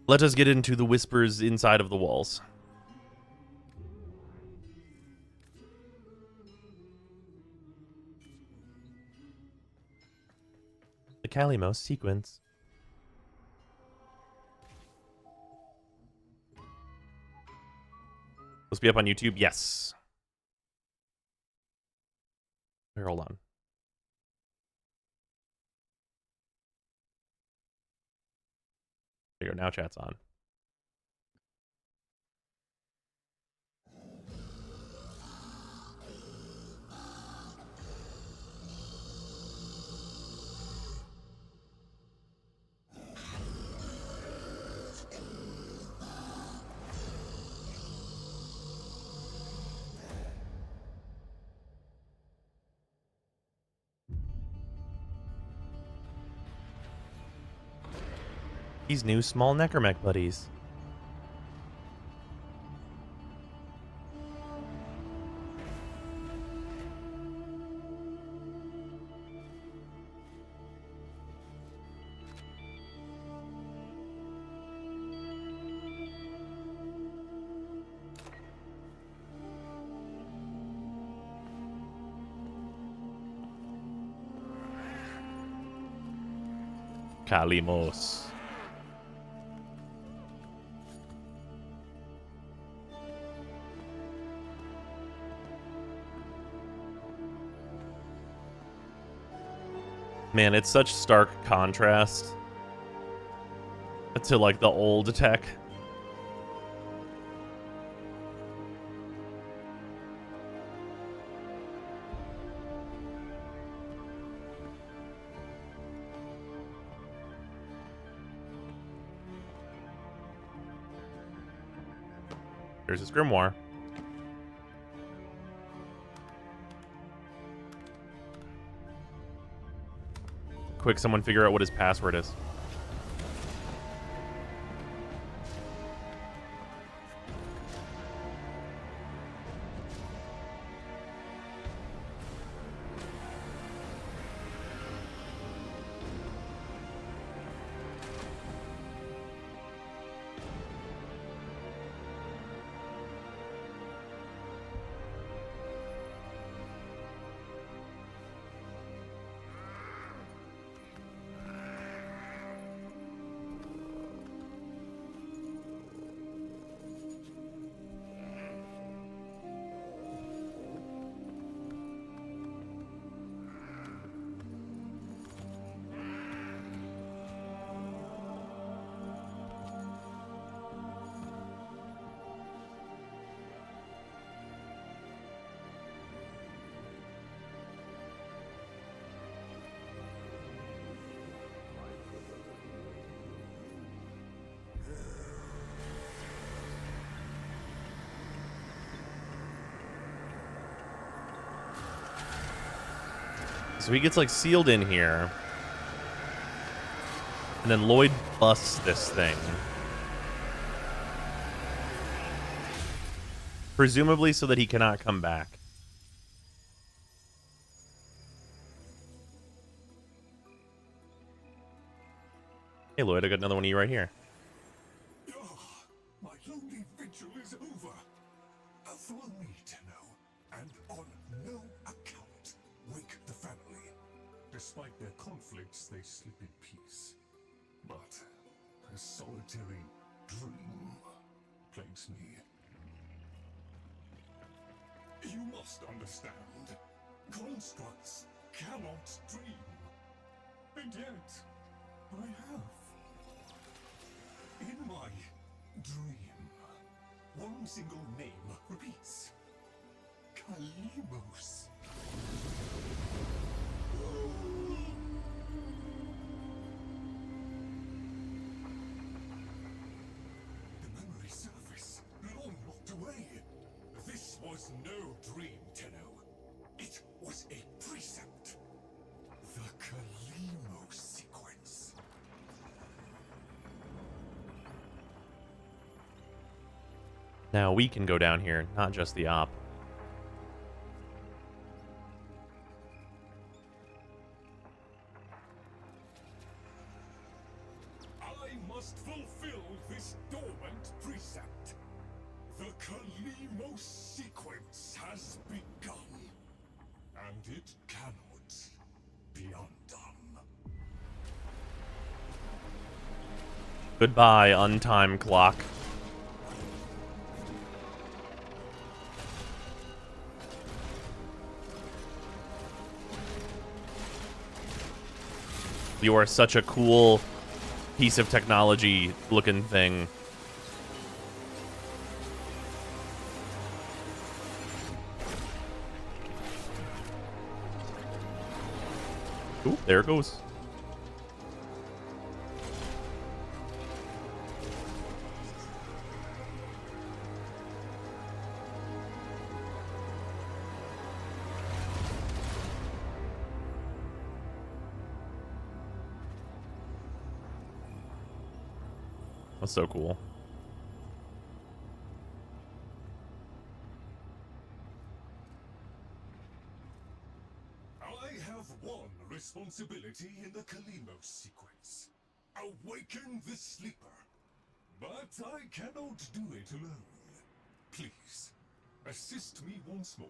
Let us get into the whispers inside of the walls. The Calo Sequence. Let's be up on YouTube. Yes. Here, hold on. There you go. Now chat's on. These new small necromech buddies. Kalimos. Man, it's such stark contrast to, like, the old tech. Here's his Grimoire. Quick, someone figure out what his password is. So he gets, like, sealed in here. And then Lloyd busts this thing. Presumably so that he cannot come back. Hey, Lloyd, I got another one of you right here. My lonely vigil is over. Throw me, Tenno, and on no account wake the family. Despite their conflicts, they sleep in peace. But a solitary dream plagues me. You must understand. Constructs cannot dream. And yet, I have. In my dream, one single name repeats. Kalimos. The memory surface, long locked away. This was no dream, Tenno. It was a precept. The Calo Sequence. Now we can go down here, not just the op. I must fulfill this dormant precept. The Calo Sequence has begun, and it cannot be undone. Goodbye, untimed clock. You are such a cool piece of technology looking thing. Ooh, there it goes. That's so cool. I have one responsibility in the Calo Sequence. Awaken the sleeper. But I cannot do it alone. Please, assist me once more.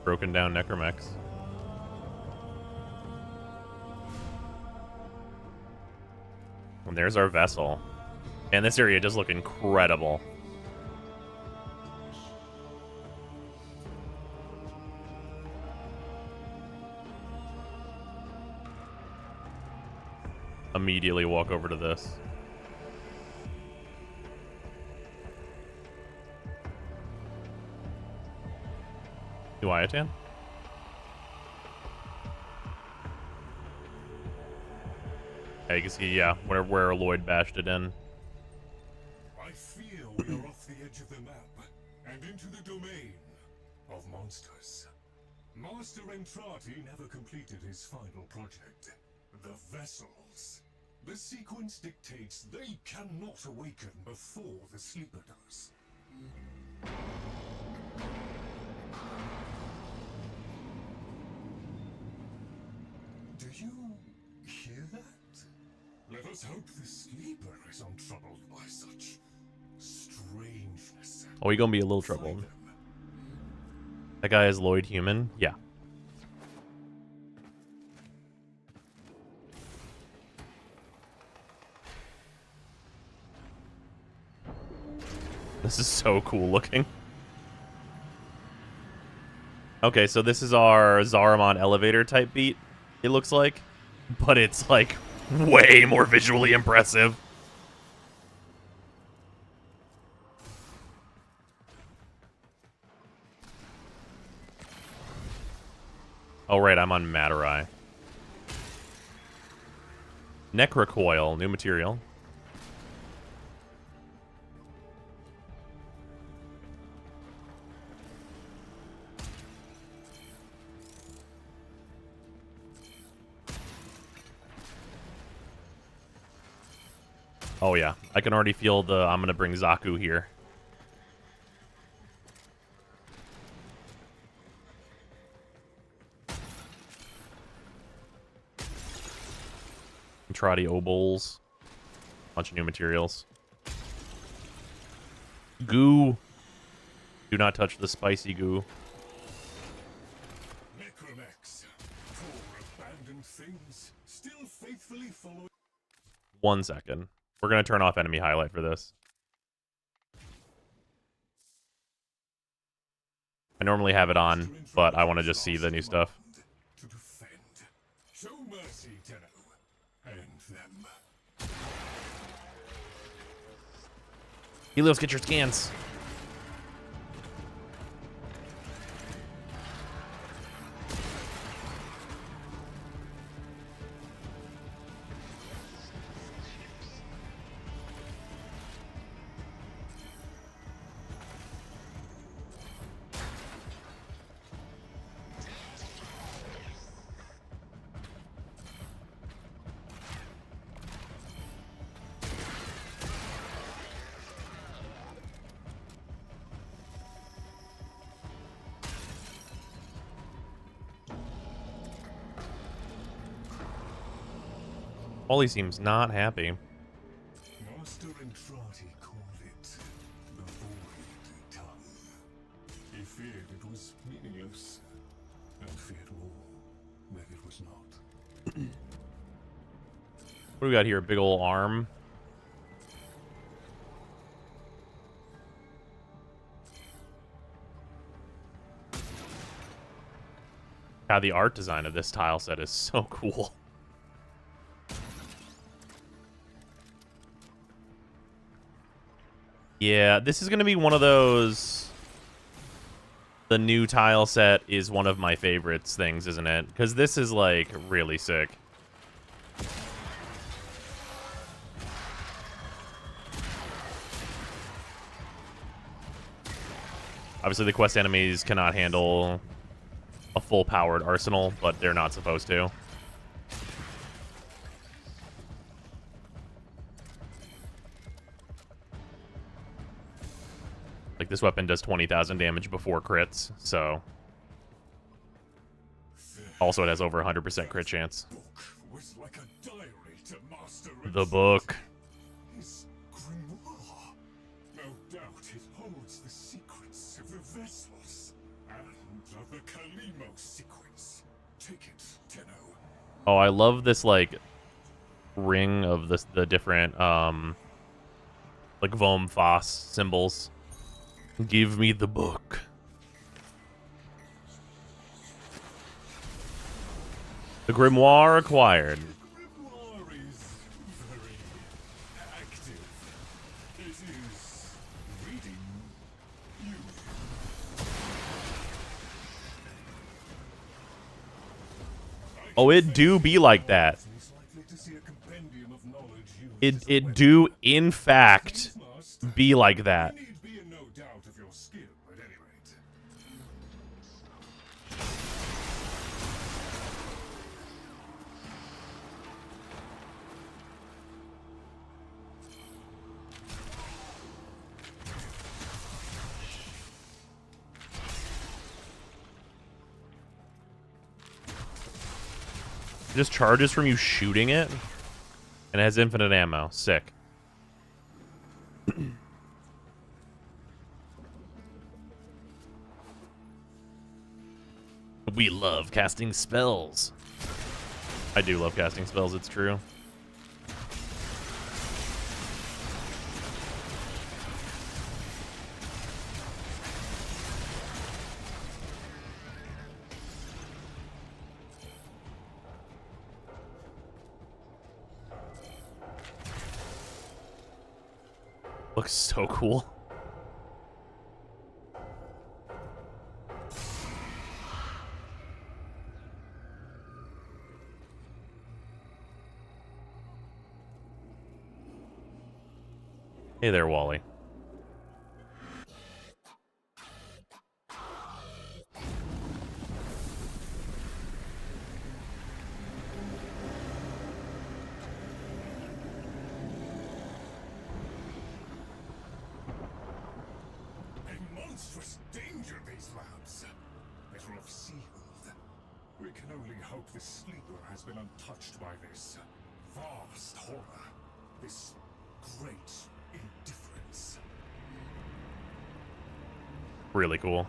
Broken down necromex. And there's our vessel. And this area does look incredible. Immediately walk over to this. Duayatan? Yeah, you can see, yeah, where Lloyd bashed it in. I fear we are off the edge of the map and into the domain of monsters. Master Entrati never completed his final project, the vessels. The sequence dictates they cannot awaken before the sleeper does. Do you hear that? Let us hope the sleeper is untroubled by such strangeness. Oh, you're gonna be a little troubled. That guy is Lloyd human? Yeah. This is so cool looking. Okay, so this is our Zaramon elevator type beat, it looks like. But it's like way more visually impressive. Oh, right, I'm on Materai. Necrocoil, new material. Oh yeah, I can already feel the I'm gonna bring Zaku here. Trotty Obols. Bunch of new materials. Goo. Do not touch the spicy goo. Necromex, four abandoned things, still faithfully following. 1 second. We're gonna turn off enemy highlight for this. I normally have it on, but I want to just see the new stuff. To defend. Show mercy, Tenno. End them. Helios, get your scans. Wally seems not happy. Master Entrati called it the Void Tongue. He feared it was meaningless, and feared more that it was not. What do we got here? A big old arm. God, the art design of this tile set is so cool. Yeah, this is going to be one of those... The new tile set is one of my favorites things, isn't it? Because this is, like, really sick. Obviously, the quest enemies cannot handle a full-powered arsenal, but they're not supposed to. Like, this weapon does 20,000 damage before crits, so... Also, it has over 100% crit chance. Was like a diary to Master The book. His Grimoire. No doubt it holds the secrets of the vessels and of the Calo Sequence. Take it, Tenno. Oh, I love this, like, ring of the different, like, Vom Foss symbols. Give me the book. The Grimoire acquired. Grimoire is very active. It is reading you. Oh, it do be like that. Is likely to see a compendium of knowledge used It do, in fact, be like that. You need be in no doubt of your skill, at any rate. It just charges from you shooting it, and it has infinite ammo. Sick. We love casting spells. I do love casting spells, it's true. Looks so cool. Hey there, Wally. A monstrous danger, these labs. Better off sealed. We can only hope the sleeper has been untouched by this vast horror. This great indifference. Really cool.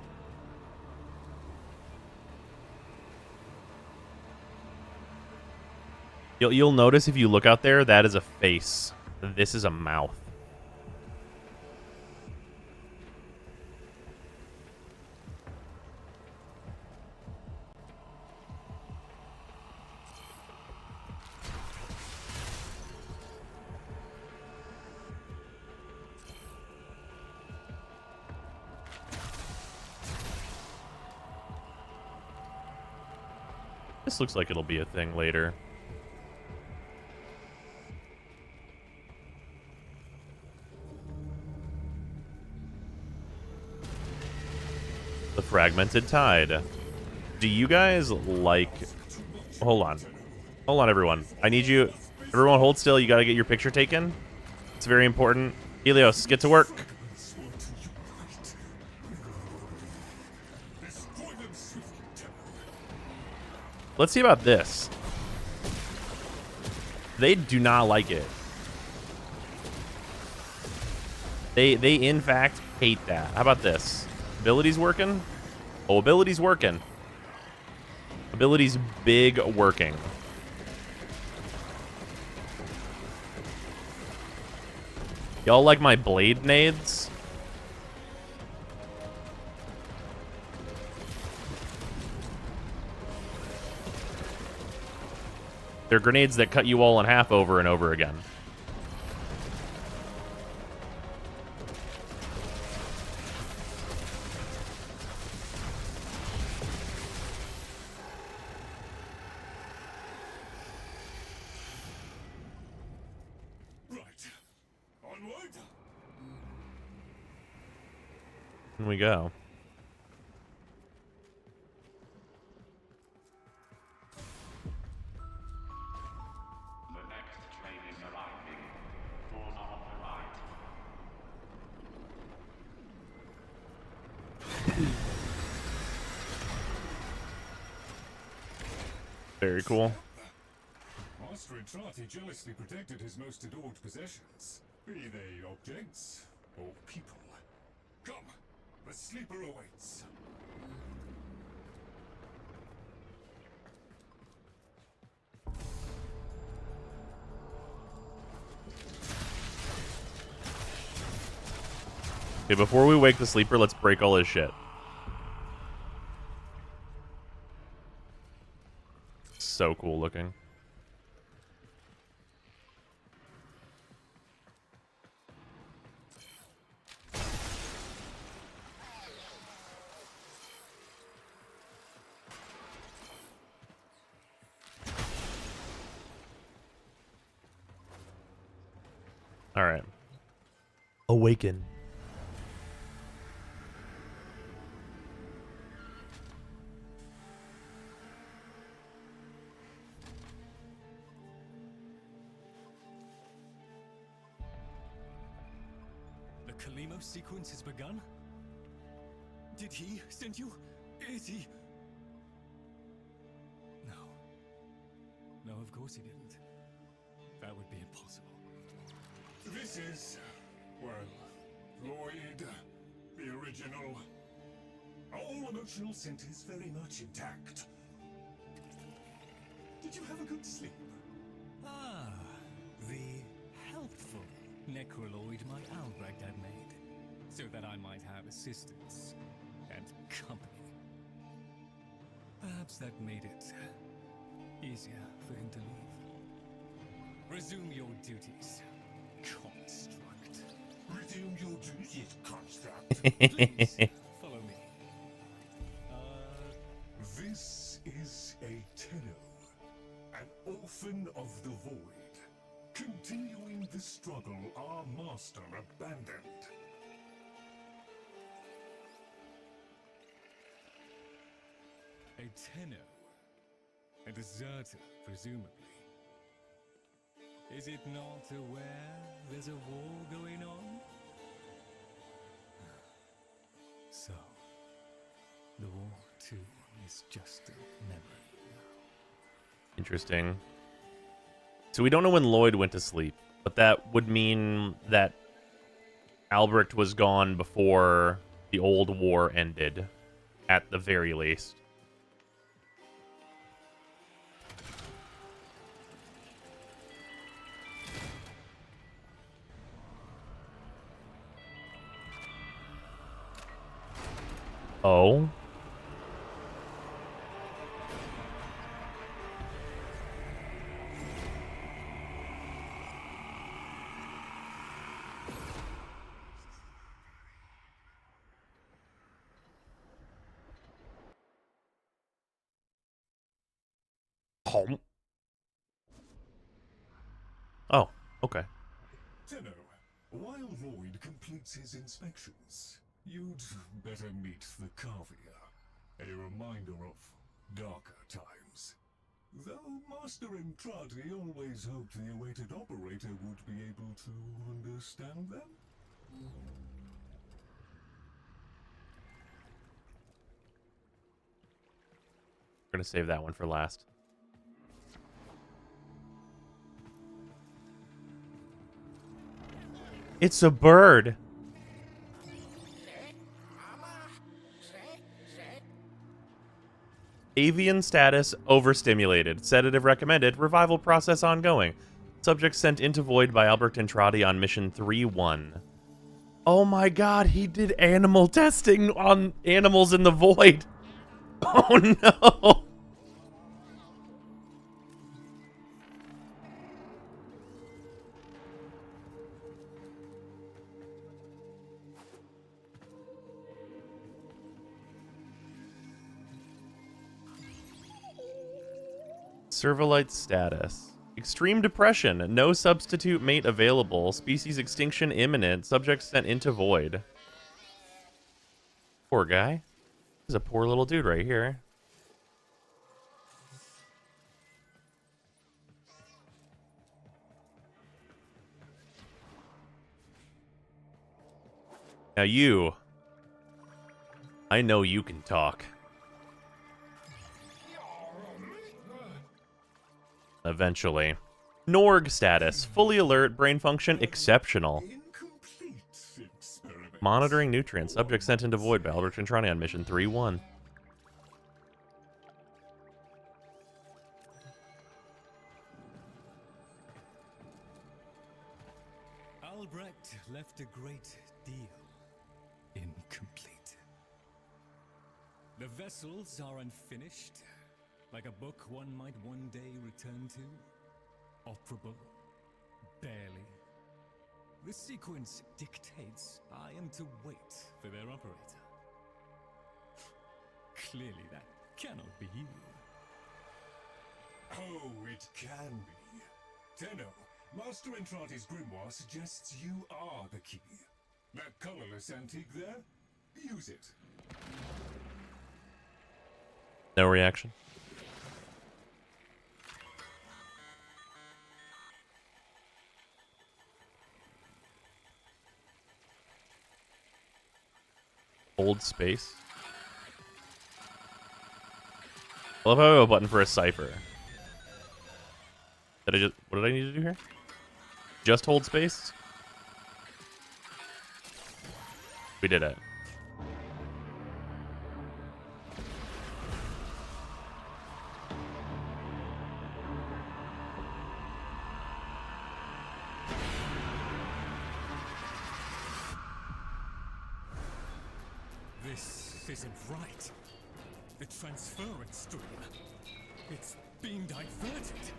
You'll notice if you look out there, that is a face. This is a mouth. This looks like it'll be a thing later. The Fragmented Tide. Do you guys like... Hold on. Hold on, everyone. I need you... Everyone hold still. You gotta get your picture taken. It's very important. Helios, get to work. Let's see about this. They do not like it. They in fact hate that. How about this? Abilities working? Oh, abilities working. Abilities big working. Y'all like my blade nades? They're grenades that cut you all in half over and over again. Right. Onward. Here we go. The next train is arriving. Doors are on the right. Very cool. Master Entrati jealously protected his most adored possessions, be they objects or people. Come, the sleeper awaits. Okay, before we wake the sleeper, let's break all his shit. So cool looking. All right. Awaken. The Calo Sequence has begun? Did he send you? Is he? No. No, of course he didn't. That would be impossible. This is, well, Lloyd, the original. All emotional centers very much intact. Did you have a good sleep? Ah, the helpful Necroloid my Albrecht had made, so that I might have assistance and company. Perhaps that made it easier for him to leave. Resume your duties, construct. Resume your duties, construct. Please, follow me. This is a Tenno, an orphan of the void, continuing the struggle our master abandoned. A Tenno. A deserter, presumably. Is it not aware there's a war going on? So, the war too is just a memory now. Interesting. So we don't know when Lloyd went to sleep, but that would mean that Albrecht was gone before the old war ended, at the very least. Oh. Home. Oh, okay. Tenno, while Lloyd completes his inspections, you'd better meet the Carvia, a reminder of darker times. Though Master Entrati always hoped the awaited operator would be able to understand them. We're gonna save that one for last. It's a bird. Avian status overstimulated. Sedative recommended. Revival process ongoing. Subject sent into void by Albert Entrati on mission 3-1. Oh my god, he did animal testing on animals in the void. Oh no. Servolite status. Extreme depression. No substitute mate available. Species extinction imminent. Subject sent into void. Poor guy. He's a poor little dude right here. Now you. I know you can talk. Eventually. Norg status. Fully alert. Brain function exceptional. Incomplete experiment. Monitoring nutrients. Subject sent into void by Albert Entrani on mission 3-1. Albrecht left a great deal incomplete. The vessels are unfinished, like a book one might one day return to. Operable, barely. The sequence dictates I am to wait for their operator. Clearly that cannot be you. Oh, it can be. Tenno, Master Entrati's Grimoire suggests you are the key. That colorless antique there? Use it. No reaction. Hold space. I love how I have a button for a cipher. What did I need to do here? Just hold space? We did it. This isn't right. The transference stream. It's being diverted.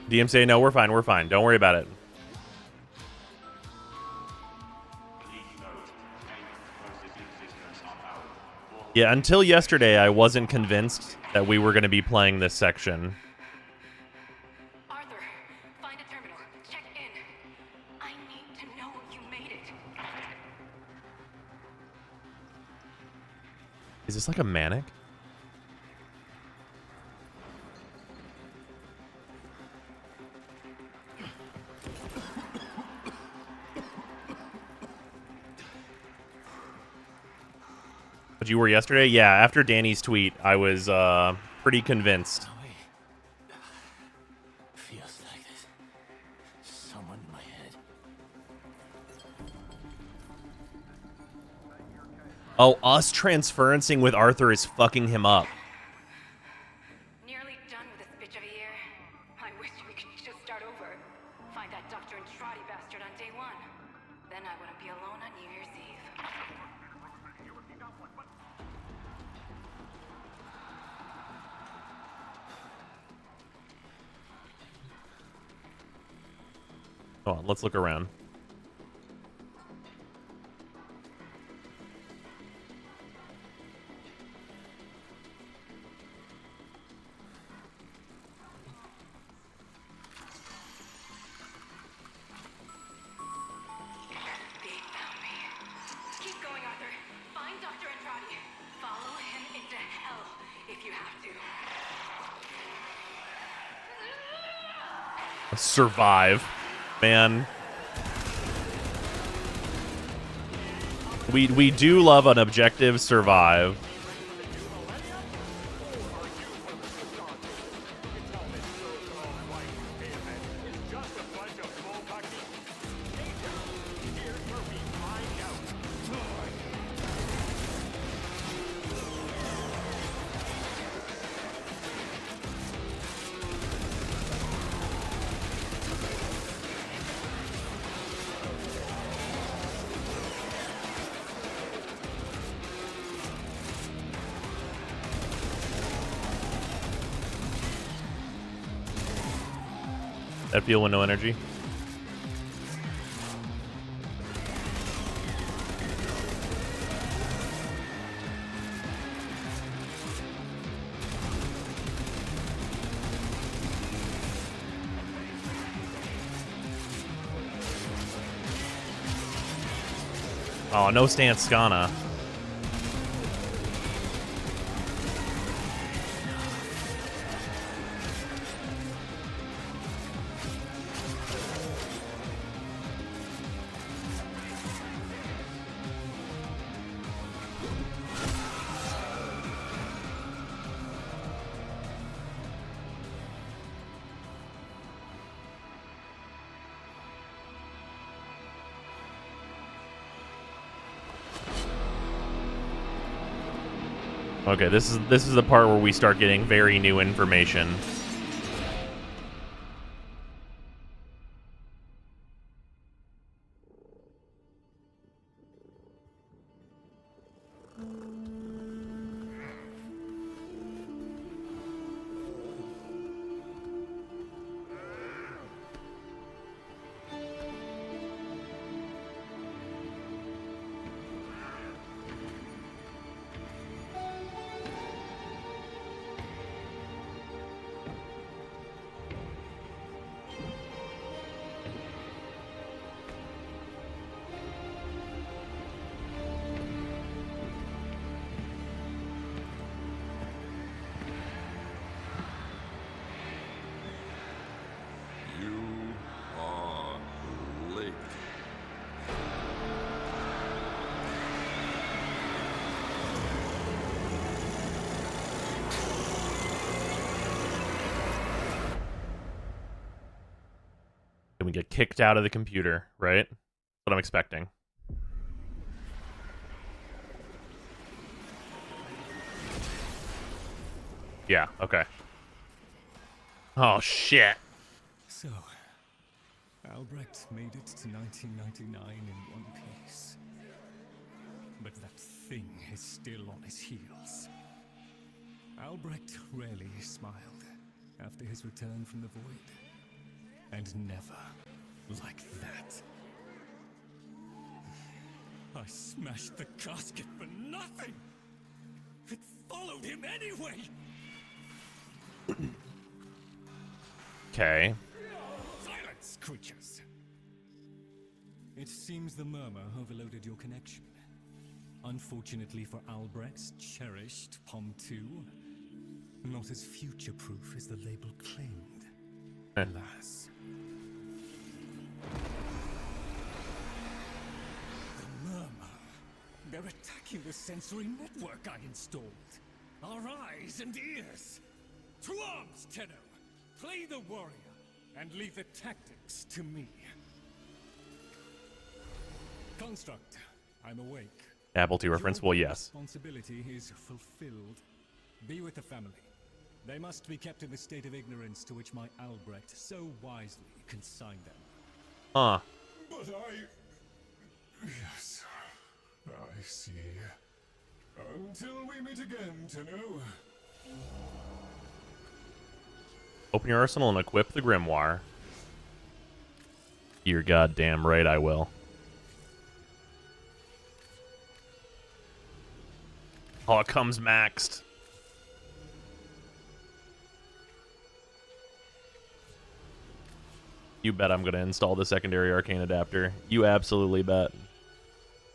DM say, no, we're fine, we're fine. Don't worry about it. Yeah, until yesterday, I wasn't convinced that we were going to be playing this section. Arthur, find a terminal. Check in. I need to know you made it. Is this like a manic? But you were yesterday? Yeah, after Danny's tweet, I was pretty convinced. Feels like this. Someone in my head. Oh, us transferencing with Arthur is fucking him up. Nearly done with this bitch of a year. I wish we could just start over. Find that Dr. Entrati bastard on day one. Then I wouldn't be alone on New Year's Eve. Hold on, let's look around. They found me. Keep going, Arthur. Find Dr. Entrati. Follow him into hell if you have to. Survive, man. We do love an objective survive. That feel with no energy? Oh, no stance Skana. Okay, this is the part where we start getting very new information. You are late. Then we get kicked out of the computer, right? That's what I'm expecting. Yeah, okay. Oh, shit. So, Albrecht made it to 1999 in one piece. But that thing is still on his heels. Albrecht rarely smiled after his return from the void. And never like that. I smashed the casket for nothing! It followed him anyway! Okay. Silence, creatures! It seems the murmur overloaded your connection. Unfortunately for Albrecht's cherished POM 2, not as future-proof as the label claimed. Alas. The murmur. They're attacking the sensory network I installed. Our eyes and ears. To arms, Tenno! Play the warrior, and leave the tactics to me. Construct, I'm awake. Apple II reference? Well, yes. Responsibility is fulfilled. Be with the family. They must be kept in the state of ignorance to which my Albrecht so wisely consigned them. Huh. But yes, I see. Until we meet again, Tenno. Open your arsenal and equip the Grimoire. You're goddamn right I will. Oh, it comes maxed. You bet I'm going to install the secondary arcane adapter. You absolutely bet.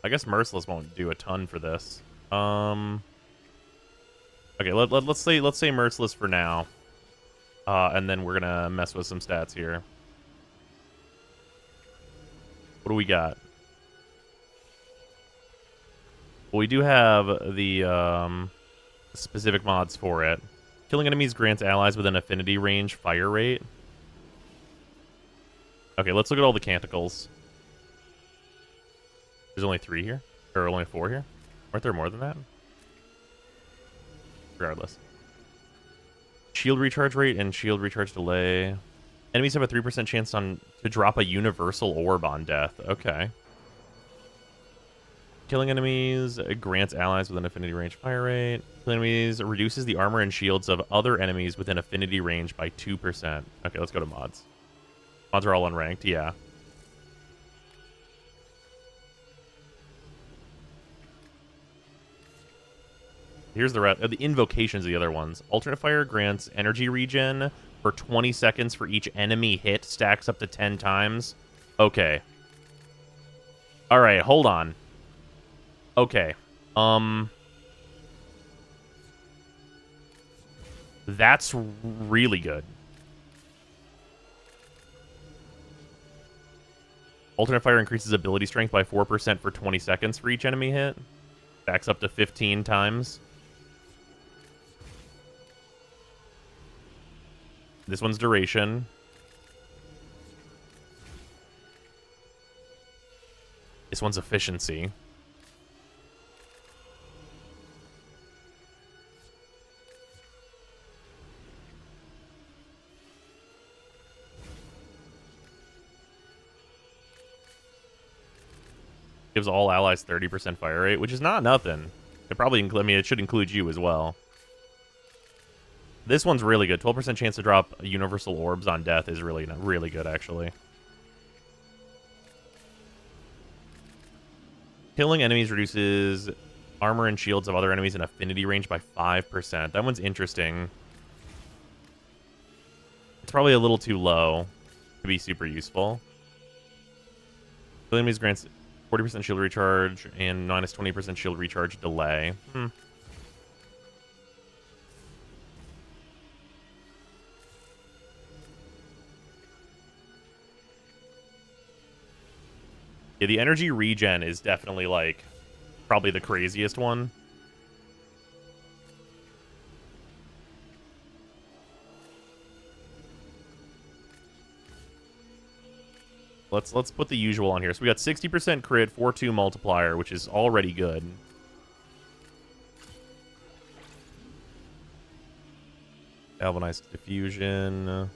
I guess Merciless won't do a ton for this. Okay, let's say Merciless for now. And then we're going to mess with some stats here. What do we got? Well, we do have the specific mods for it. Killing enemies grants allies with an affinity range fire rate. Okay, let's look at all the canticles. There's only 3 here? Or only 4 here? Aren't there more than that? Regardless. Shield recharge rate and shield recharge delay. Enemies have a 3% chance to drop a universal orb on death. Okay. Killing enemies grants allies with an affinity range fire rate. Killing enemies reduces the armor and shields of other enemies within affinity range by 2%. Okay, let's go to mods. Mods are all unranked, yeah. Here's the invocations of the other ones. Alternate fire grants energy regen for 20 seconds for each enemy hit, stacks up to 10 times. Okay. All right, hold on. Okay. That's really good. Alternate fire increases ability strength by 4% for 20 seconds for each enemy hit. Stacks up to 15 times. This one's duration. This one's efficiency. Gives all allies 30% fire rate, which is not nothing. It probably, I mean, it should include you as well. This one's really good. 12% chance to drop universal orbs on death is really good, actually. Killing enemies reduces armor and shields of other enemies in affinity range by 5%. That one's interesting. It's probably a little too low to be super useful. Killing enemies grants 40% shield recharge and minus 20% shield recharge delay. Yeah, the energy regen is definitely, like, probably the craziest one. Let's put the usual on here. So we got 60% crit, 4-2 multiplier, which is already good. Galvanized diffusion.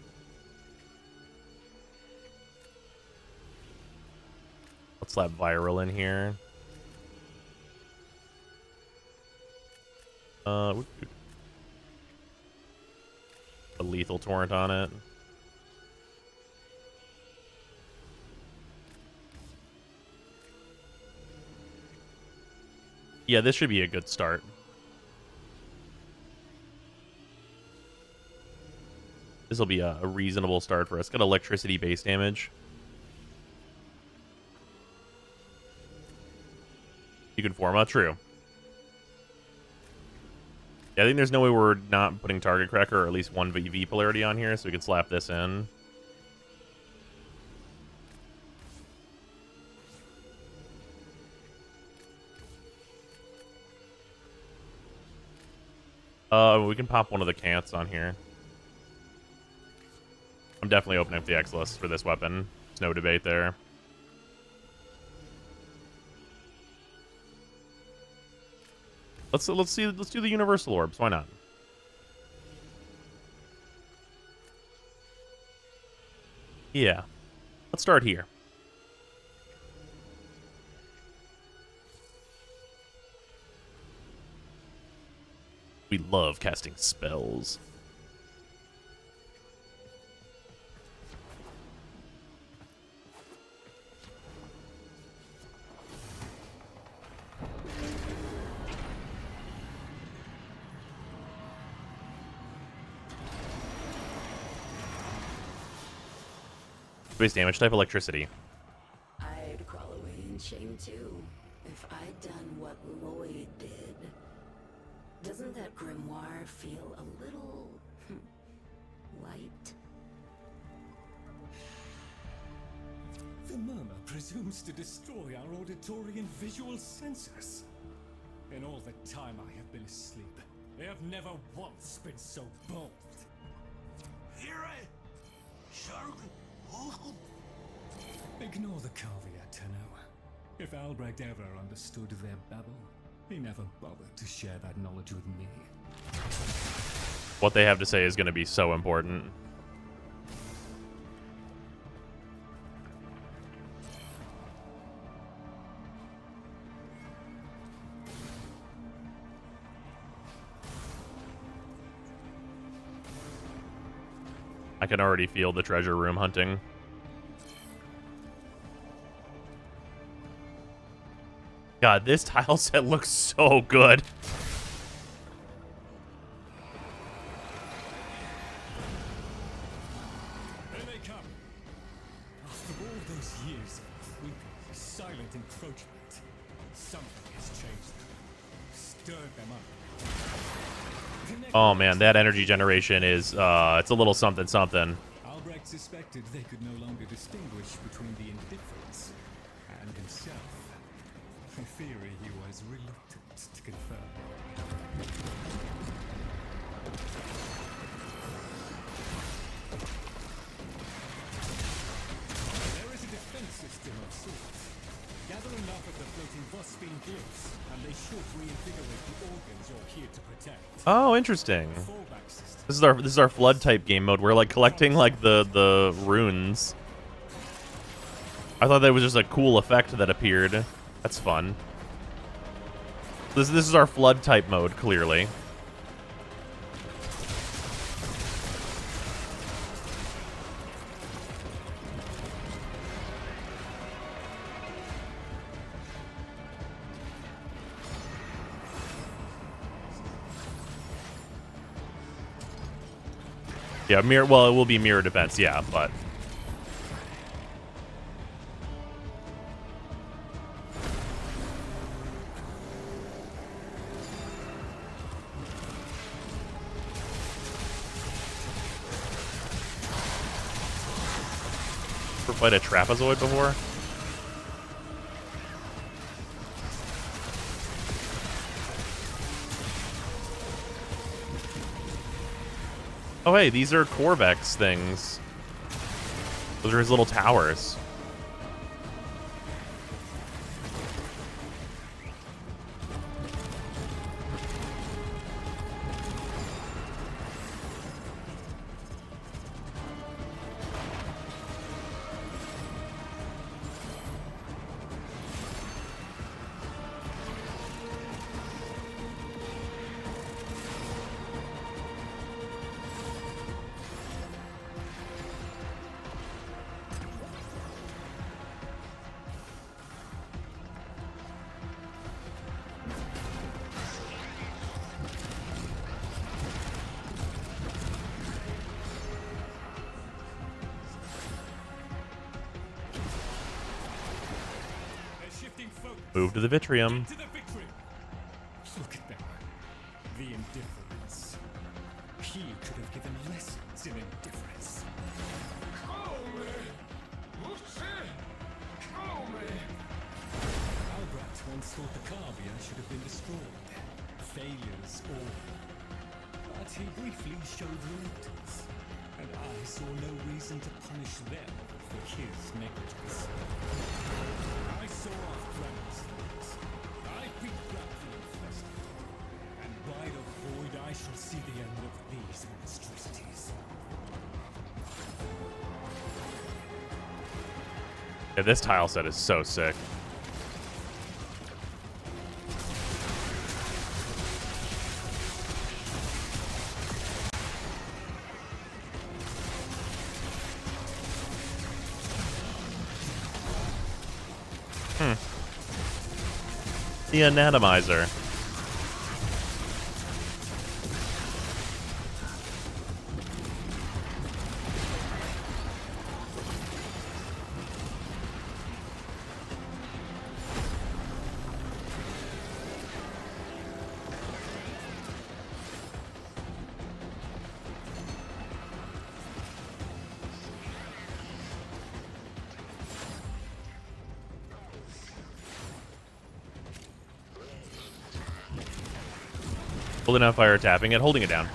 Let's slap viral in here. A lethal torrent on it. Yeah, this should be a good start. This will be a reasonable start for us. Got electricity base damage. You can form out, true. Yeah, I think there's no way we're not putting target cracker or at least one VV polarity on here, so we can slap this in. We can pop one of the cants on here. I'm definitely opening up the X list for this weapon. There's no debate there. Let's do the universal orbs. Why not? Yeah. Let's start here. We love casting spells. Base damage type electricity. I'd crawl away in shame too, if I'd done what Lloyd did. Doesn't that grimoire feel a little light? The murmur presumes to destroy our auditory and visual senses. In all the time I have been asleep, they have never once been so bold. Ignore the caveat, Tenno. If Albrecht ever understood their babble, he never bothered to share that knowledge with me. What they have to say is going to be so important. I can already feel the treasure room hunting. God, this tile set looks so good. There they come. After all those years of creepy, silent encroachment, something has changed them. Stirred them up. Oh man, that energy generation is it's a little something something. Albrecht suspected they could no longer distinguish between the Indifference and himself. A theory he was reluctant to confirm. There is a defense system of sorts. Gather enough of the floating Warframe glyphs, and they should reinvigorate the organs you're here to protect. Oh, interesting. Fallback system. This is our flood type game mode. We're like collecting like the runes. I thought that was just a cool effect that appeared. That's fun. This is our flood type mode, clearly. Yeah, mirror. Well, it will be mirror defense. Yeah, but ever played a trapezoid before? Oh, hey, these are Corvex things. Those are his little towers. Move to the Vitrium. To the victory! Look at them. The Indifference. He could have given lessons in indifference. Albrecht once thought the Cavia should have been destroyed. Failures all. But he briefly showed reluctance. And I saw no reason to punish them for his negligence. I saw off Transference. I beat back the infested. And by the void I shall see the end of these monstrosities. Yeah, this tile set is so sick. The Anatomizer. Holding out fire, tapping it, holding it down.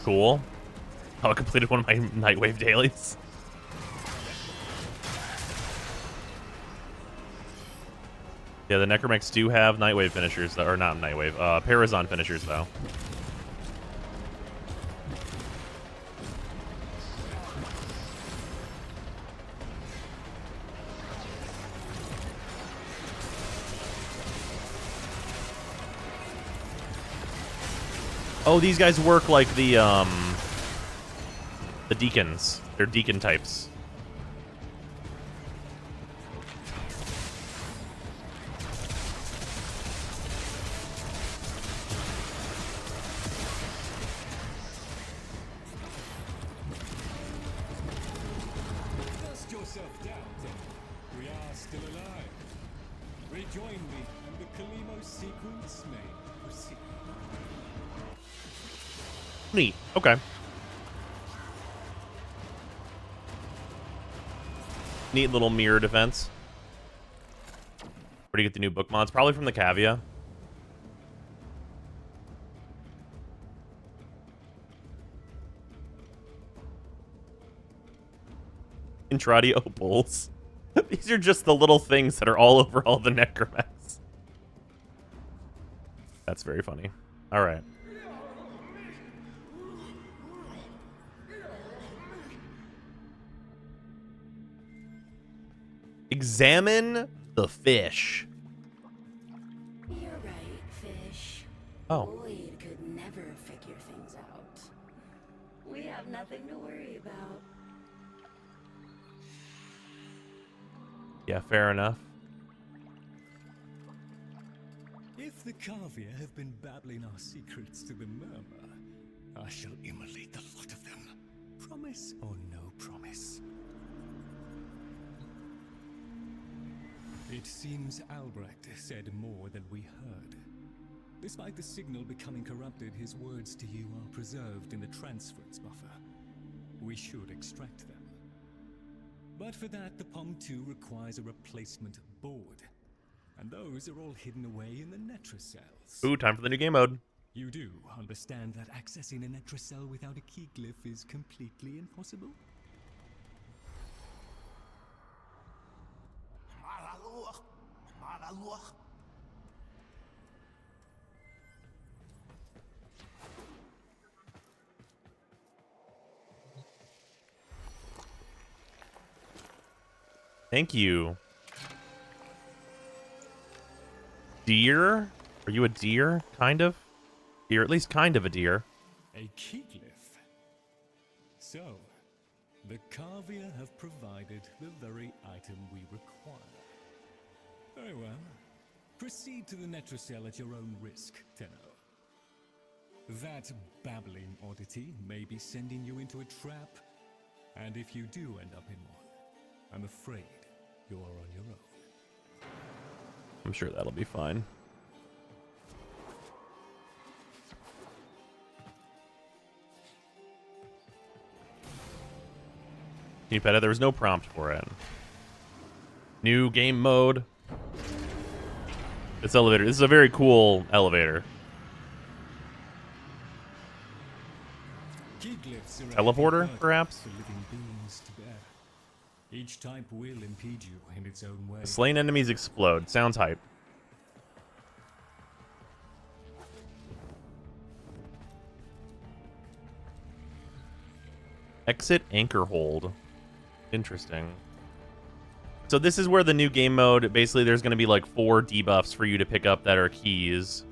Cool. Oh, I completed one of my Nightwave dailies. Yeah, the Necromechs do have Nightwave finishers, or not Nightwave, Parazon finishers, though. Oh, these guys work like the deacons. They're deacon types. Dust yourself down, then. We are still alive. Rejoin me, and the Calo Sequence may proceed. Neat. Okay. Neat little mirror defense. Where do you get the new book mods? Probably from the Cavia. Intrati opals. These are just the little things that are all over all the Necromechs. That's very funny. All right. Examine the fish. You're right, fish. Oh. Lloyd could never figure things out. We have nothing to worry about. Yeah, fair enough. If the Cavia have been babbling our secrets to the Murmur, I shall immolate the lot of them. Promise or no promise? It seems Albrecht said more than we heard. Despite the signal becoming corrupted, his words to you are preserved in the transference buffer. We should extract them. But for that, the POM 2 requires a replacement board. And those are all hidden away in the Netracells. Ooh, time for the new game mode. You do understand that accessing a Netracell without a key glyph is completely impossible? Thank you. Deer? Are you a deer? Kind of? You're at least kind of a deer. A key glyph. So, the Cavia have provided the very item we require. Very well. Proceed to the Netracell at your own risk, Tenno. That babbling oddity may be sending you into a trap, and if you do end up in one, I'm afraid you are on your own. I'm sure that'll be fine. Can you pet it? There was no prompt for it. New game mode. This elevator. This is a very cool elevator. Key glyphs are Teleporter, a perhaps? for living beings to bear. Each type will impede you in its own way. Slain enemies explode. Sounds hype. Exit anchor hold. Interesting. So this is where the new game mode, basically there's going to be like 4 debuffs for you to pick up that are keys.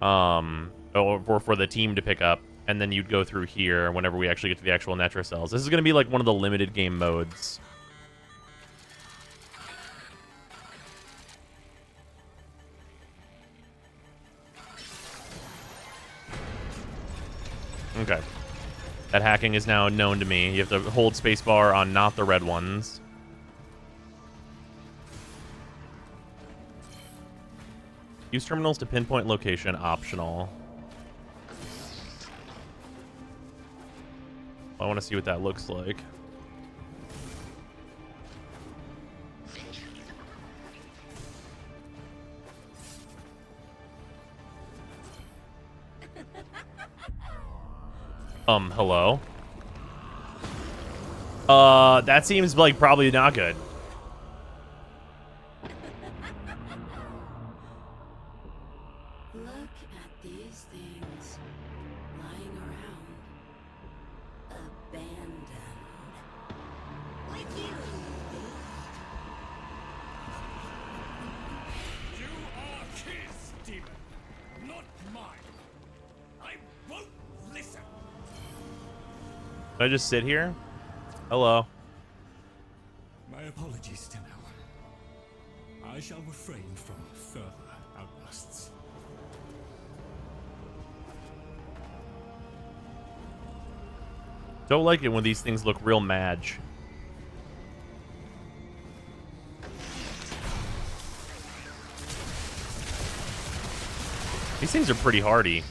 Or for the team to pick up. And then you'd go through here whenever we actually get to the actual Netracells. This is going to be like one of the limited game modes. Okay. That hacking is now known to me. You have to hold spacebar on not the red ones. Use terminals to pinpoint location, optional. I want to see what that looks like. Hello? That seems like probably not good. Look at these things lying around, abandoned. With you. You are his demon, not mine. I won't listen. Can I just sit here? Hello. My apologies, Tenno. I shall refrain from further outbursts. Don't like it when these things look real madge. These things are pretty hardy.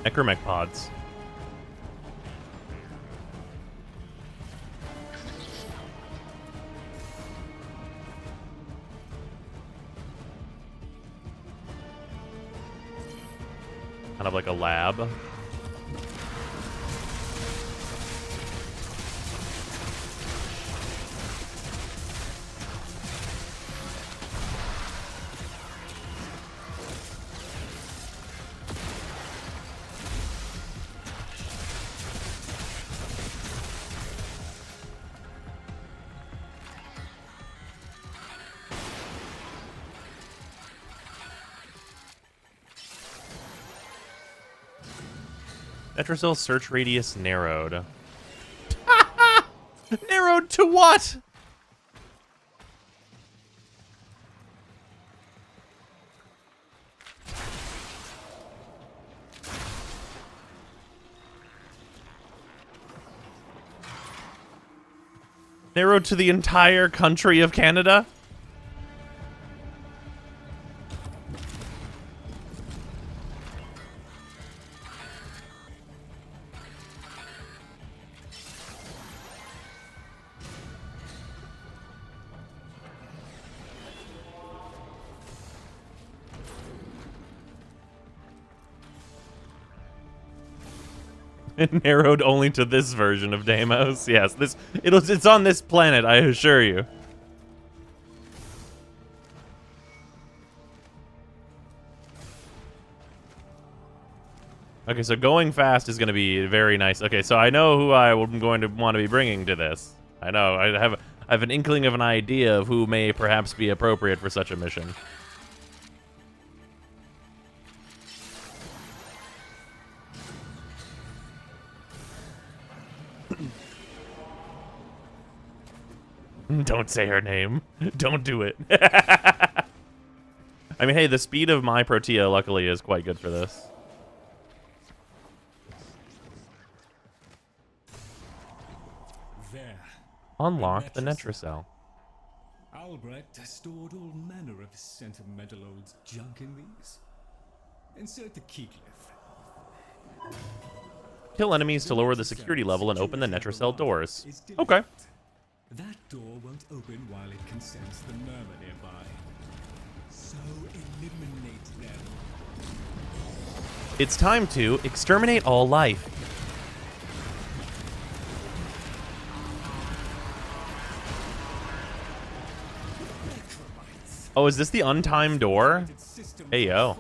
Necromech pods. Kind of like a lab. Netracells search radius narrowed. Narrowed to what? Narrowed to the entire country of Canada? Narrowed only to this version of Deimos. Yes, it's on this planet, I assure you. Okay, so going fast is going to be very nice. Okay, so I know who I'm going to want to be bringing to this. I know. I have an inkling of an idea of who may perhaps be appropriate for such a mission. Don't say her name. Don't do it. I mean, hey, the speed of my Protea, luckily, is quite good for this. There. Unlock the Netracell. Albrecht has stored all manner of sentimental old junk in these. Insert the keycliff. Kill enemies to lower the security level and open the Netracell doors. Okay. That door won't open while it can sense the murmur nearby. So eliminate them. It's time to exterminate all life. Oh, is this the untimed door? Hey, yo.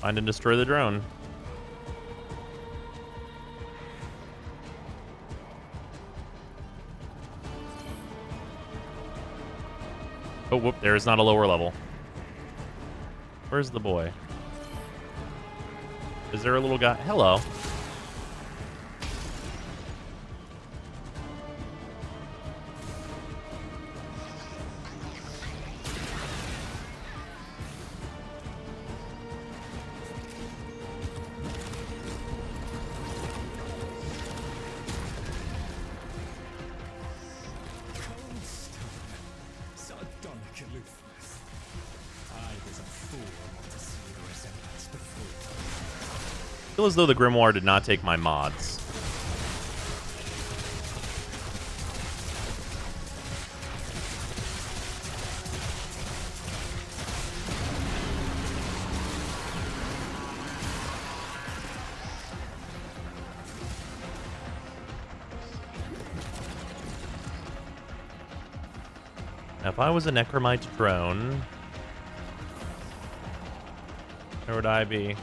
Find and destroy the drone. Oh, whoop, there is not a lower level. Where's the boy? Is there a little guy? Hello. feel as though the Grimoire did not take my mods. Now, if I was a Necromite drone, where would I be?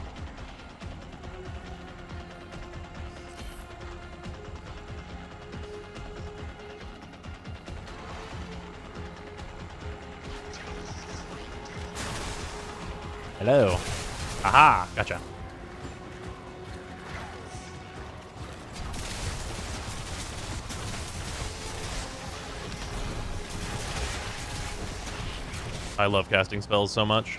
Hello. Aha, gotcha. I love casting spells so much.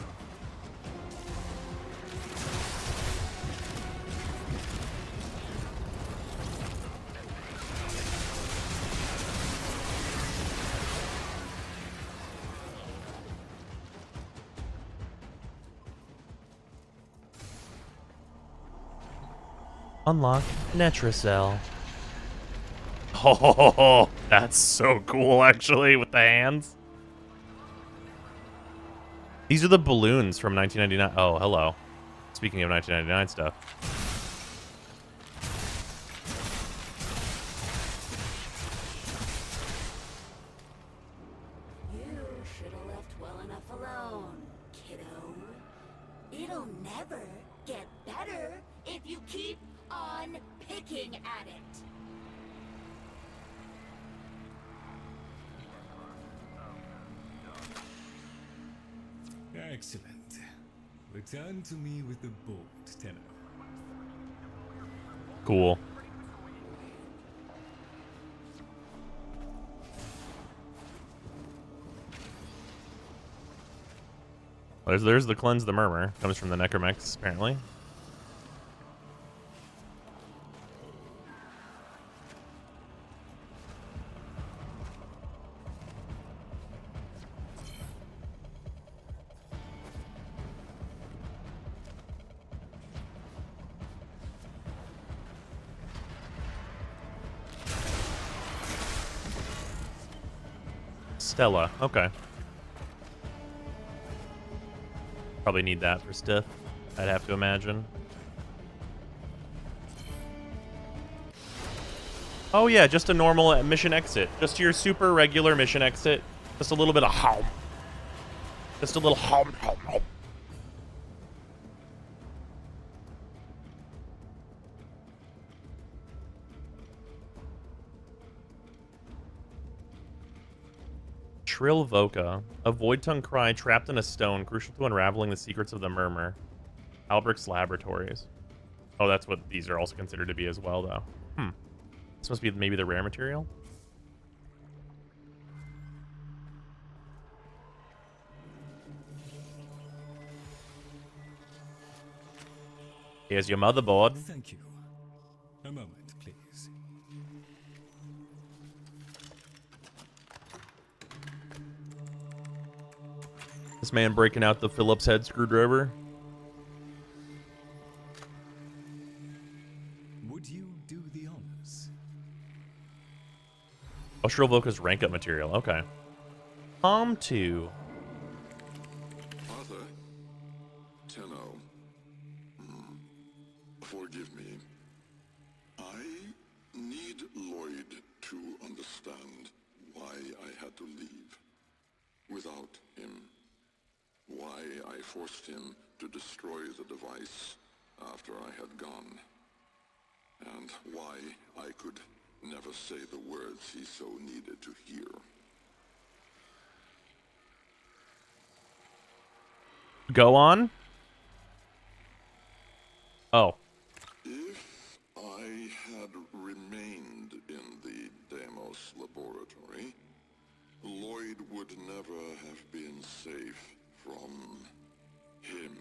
Unlock Netracell. Oh, that's so cool, actually, with the hands. These are the balloons from 1999. Oh, hello. Speaking of 1999 stuff. You should have left well enough alone, kiddo. It'll never get better if you keep on picking at it. Excellent. Return to me with the bolt, Tenno. Cool. There's the cleanse the murmur. Comes from the Necromex, apparently. Stella, okay. Probably need that for stuff, I'd have to imagine. Oh yeah, just a normal mission exit. Just your super regular mission exit. Just a little bit of home. Just a little home. Shrill Voca. A void tongue cry trapped in a stone, crucial to unraveling the secrets of the murmur. Albrecht's Laboratories. Oh, that's what these are also considered to be as well, though. This must be maybe the rare material? Here's your motherboard. Thank you. A moment, please. This man breaking out the Phillips head screwdriver. Would you do the honors? Oh, Shrill Voca's rank up material. Okay. Palm 2. Father, Tenno, forgive me. I need Lloyd to understand why I had to leave without him. Why I forced him to destroy the device after I had gone. And why I could never say the words he so needed to hear. Go on. Oh. If I had remained in the Deimos laboratory, Lloyd would never have been safe from him.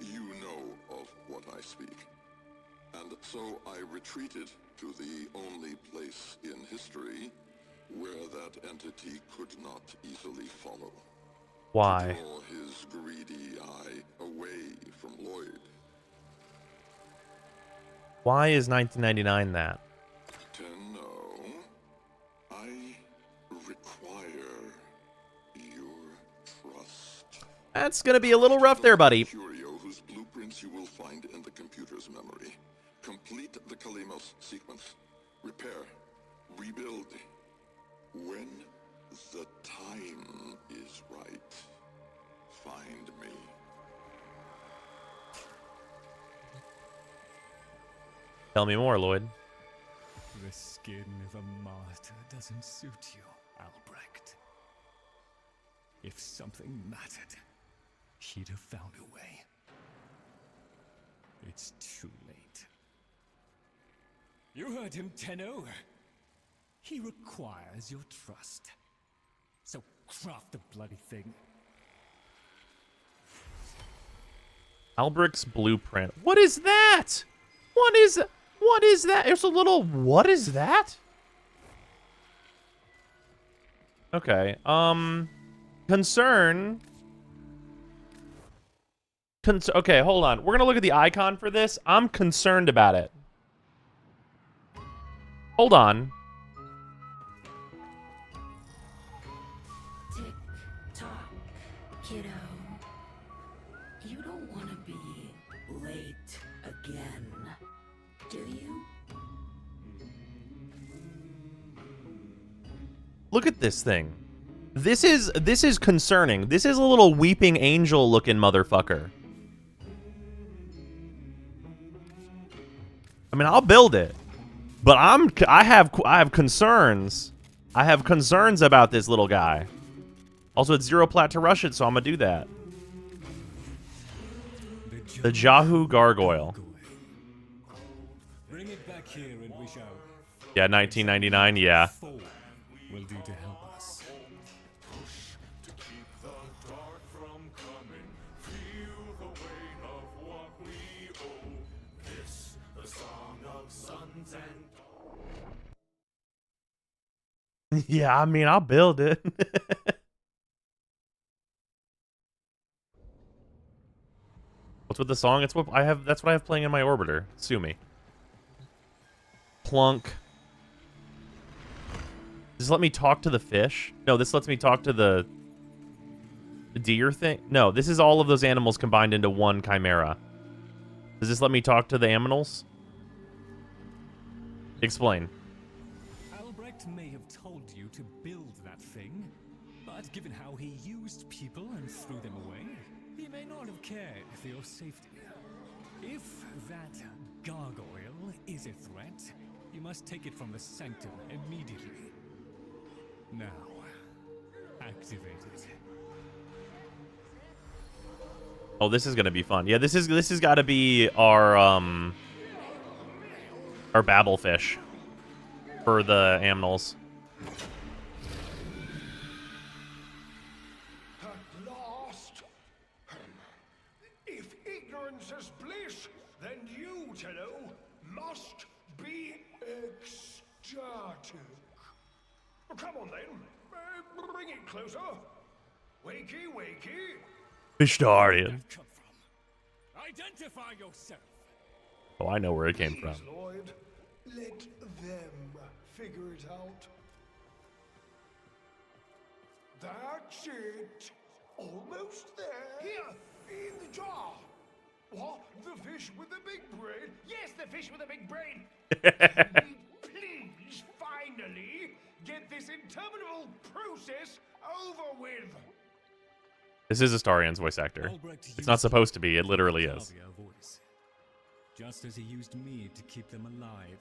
You know of what I speak. And so I retreated to the only place in history where that entity could not easily follow. Why? To draw his greedy eye away from Lloyd. Why is 1999 that? To know, I require your trust. That's gonna be a little rough there, buddy. Curio whose blueprints you will find in the computer's memory. Complete the Calo sequence. Repair. Rebuild. When the time is right, find me. Tell me more, Lloyd. The skin of a martyr doesn't suit you, Albrecht. If something mattered, he'd have found a way. It's too late. You heard him, Tenno. He requires your trust. So craft the bloody thing. Albrecht's blueprint. What is that? What is that? There's a little. What is that? Okay. Concern. Okay, hold on. We're gonna look at the icon for this. I'm concerned about it. Hold on. Tick tock, kiddo. You don't want to be late again, do you? Look at this thing. This is concerning. This is a little weeping angel looking motherfucker. I mean, I'll build it, but I have concerns. I have concerns about this little guy. Also, it's 0 plat to rush it, so I'm gonna do that. The Jahu Gargoyle. Bring it back here and we shall. Yeah, 1999. Yeah. Four will do to help us. To keep the dark from coming, feel the weight of what we owe. This, the song of suns and Yeah, I mean, I'll build it. What's with the song? It's what I have. That's what I have playing in my orbiter. Sue me. Plunk. Does this let me talk to the fish? No, this lets me talk to the deer thing. No, this is all of those animals combined into one chimera. Does this let me talk to the aminals? Explain. Albrecht may have told you to build that thing, but given how he used people and threw them away, he may not have cared for your safety. If that gargoyle is a threat, you must take it from the Sanctum immediately. Now, activate it. Oh, this is gonna be fun. Yeah, this has got to be our babblefish for the aminals. at last. If ignorance is bliss, then you, Tenno, must be ecstatic. Come on then, bring it closer. Wakey, wakey. Fishtarian. Come from. Identify yourself. Oh, I know where it came from. Please, Lloyd, let them figure it out. That's it. Almost there. Here, in the jar. What? The fish with the big brain? Yes, the fish with the big brain. Can we please finally get this interminable process over with? This is Astarian's voice actor. Albrecht It's not used supposed to be. It literally the is. Claudia voice, just as he used me to keep them alive.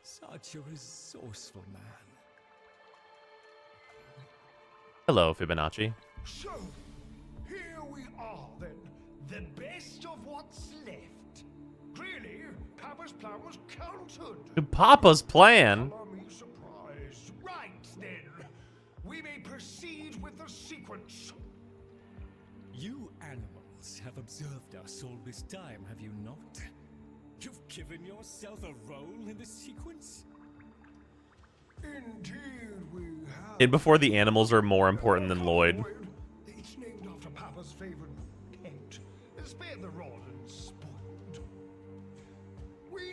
Such a resourceful man. Hello, Fibonacci. So, here we are then. The best of what's left. Clearly, Papa's plan was countered. Papa's plan? Allow me surprised. Right then. We may proceed with the sequence. You animals have observed us all this time, have you not? You've given yourself a role in the sequence? Indeed, we have. And before the animals are more important than Lloyd. It's named after Papa's favorite pet. Spare the rod and spoiled. We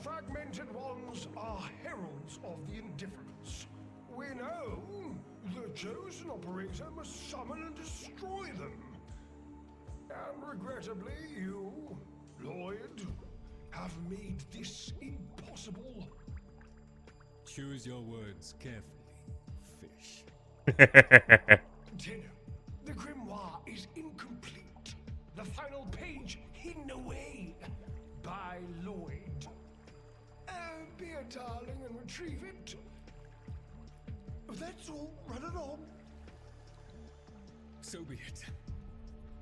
fragmented ones are heralds of the Indifference. We know the chosen operator must summon and destroy them. And regrettably, you, Lloyd, have made this impossible. Choose your words carefully, fish. Dinner. The Grimoire is incomplete. The final page hidden away by Lloyd. Be a darling and retrieve it. That's all. Run along. So be it.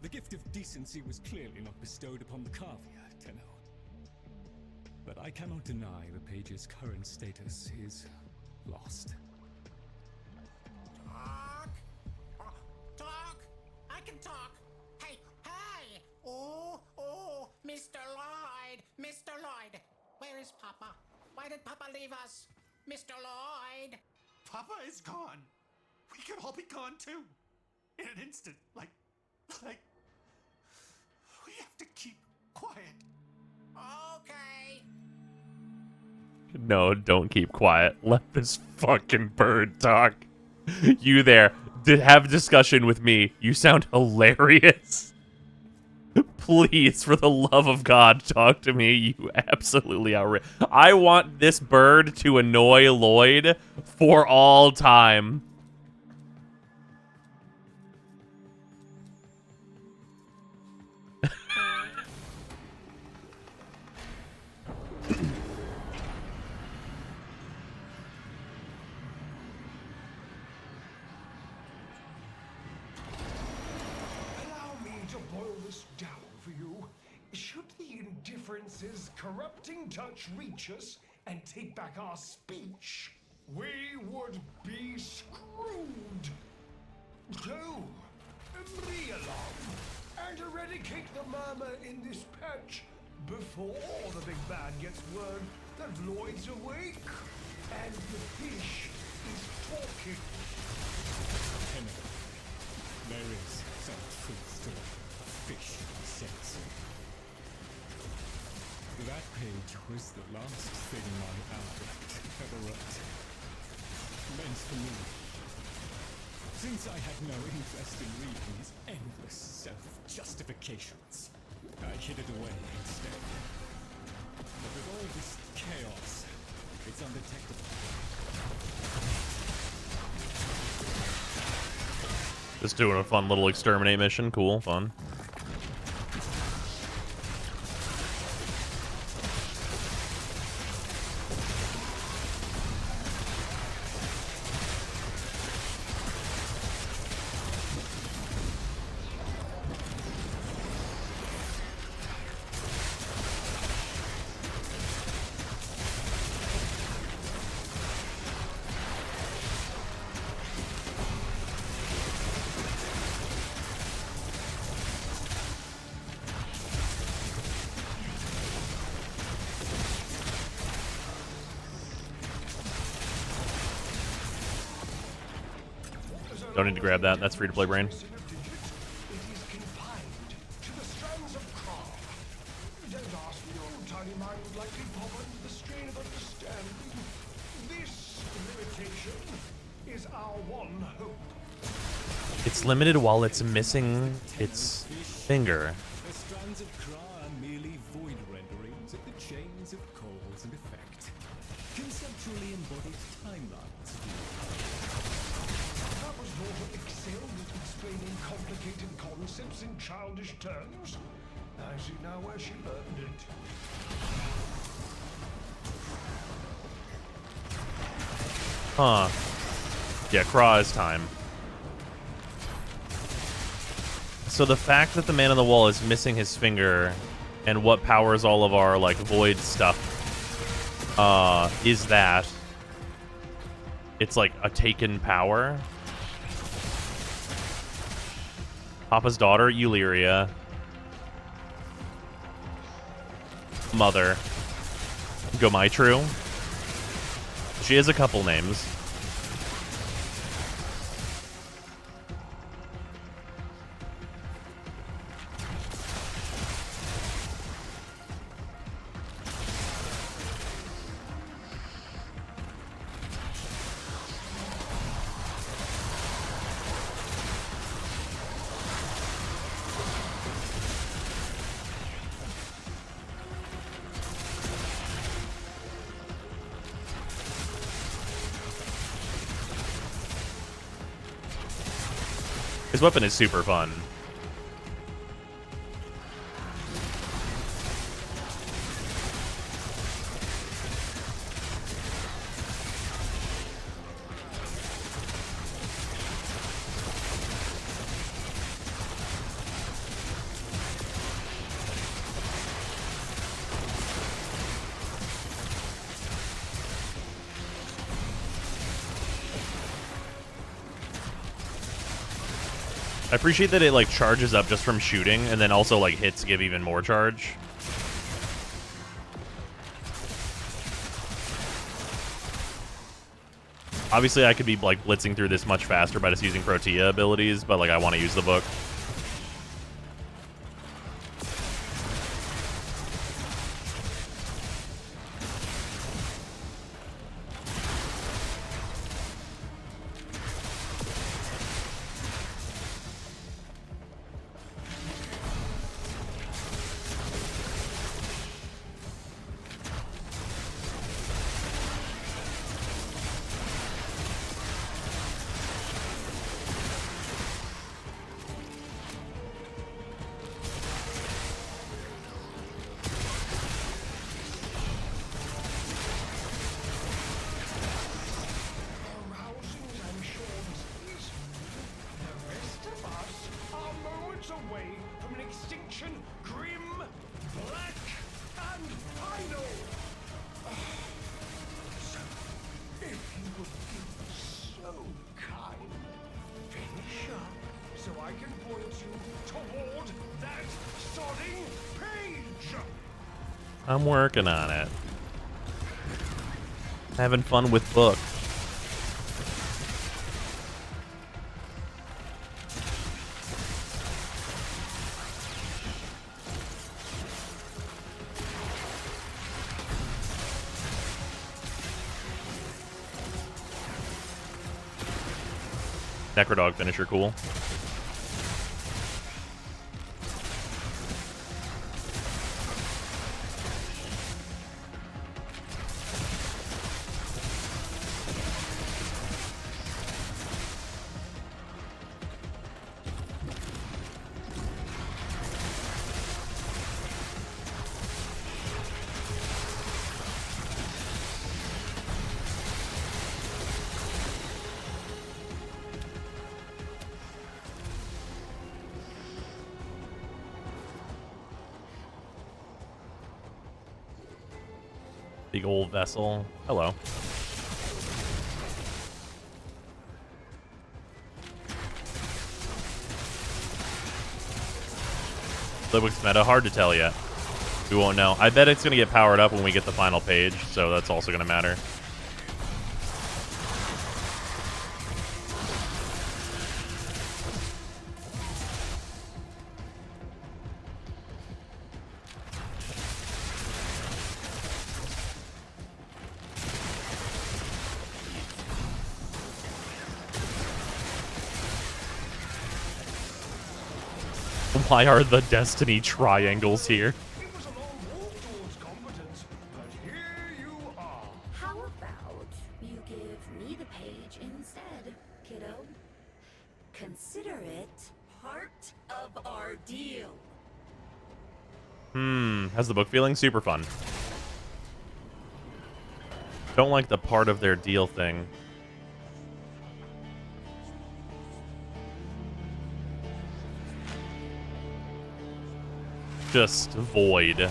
The gift of decency was clearly not bestowed upon the Carvia, Tenno. But I cannot deny the page's current status is lost. Talk! Talk! I can talk! Hey! Hey! Oh! Mr. Lloyd! Mr. Lloyd! Where is Papa? Why did Papa leave us? Mr. Lloyd! Papa is gone. We could all be gone too. In an instant. Like, we have to keep quiet. Okay. No, don't keep quiet. Let this fucking bird talk. You there, have a discussion with me. You sound hilarious. Please, for the love of God, talk to me. You absolutely outrageous. I want this bird to annoy Lloyd for all time. Indifference's corrupting touch reach us and take back our speech, we would be screwed. So, me along and eradicate the murmur in this patch before the big bad gets word that Lloyd's awake and the fish is talking. Tenno, there is some truth to what the fish says. That page was the last thing my outlet ever wrote. Meant for me. Since I had no interest in reading his endless self-justifications, I hid it away instead. But with all this chaos, it's undetectable. Just doing a fun little exterminate mission. Cool, fun. Don't need to grab that. That's free to play, brain. It is confined to the strands of Kra. Don't ask me, your tiny mind would likely pop under the strain of understanding. This limitation is our one hope. It's limited while it's missing its finger. The strands of Kra are merely void renderings of the chains of cause and effect. Conceptually embodied timelines. That was Lord excelled at explaining complicated concepts in childish terms. I see now where she learned it. Huh. Yeah, Kra is time. So the fact that the man on the wall is missing his finger and what powers all of our, like, void stuff, is that it's like a taken power. Papa's daughter, Euleria. Mother, Gomaitru. She has a couple names. His weapon is super fun. I appreciate that it like charges up just from shooting, and then also like hits give even more charge. Obviously, I could be like blitzing through this much faster by just using Protea abilities, but like I want to use the book. I'm working on it. Having fun with book. Necrodog finisher, cool. Big old vessel. Hello. Lidwick's meta, hard to tell yet. We won't know. I bet it's going to get powered up when we get the final page, so that's also going to matter. Why are the Destiny triangles here? It was a long walk towards competence, but here you are. How about you give me the page instead, kiddo? Consider it part of our deal. How's the book feeling? Super fun. Don't like the part of their deal thing. Just void.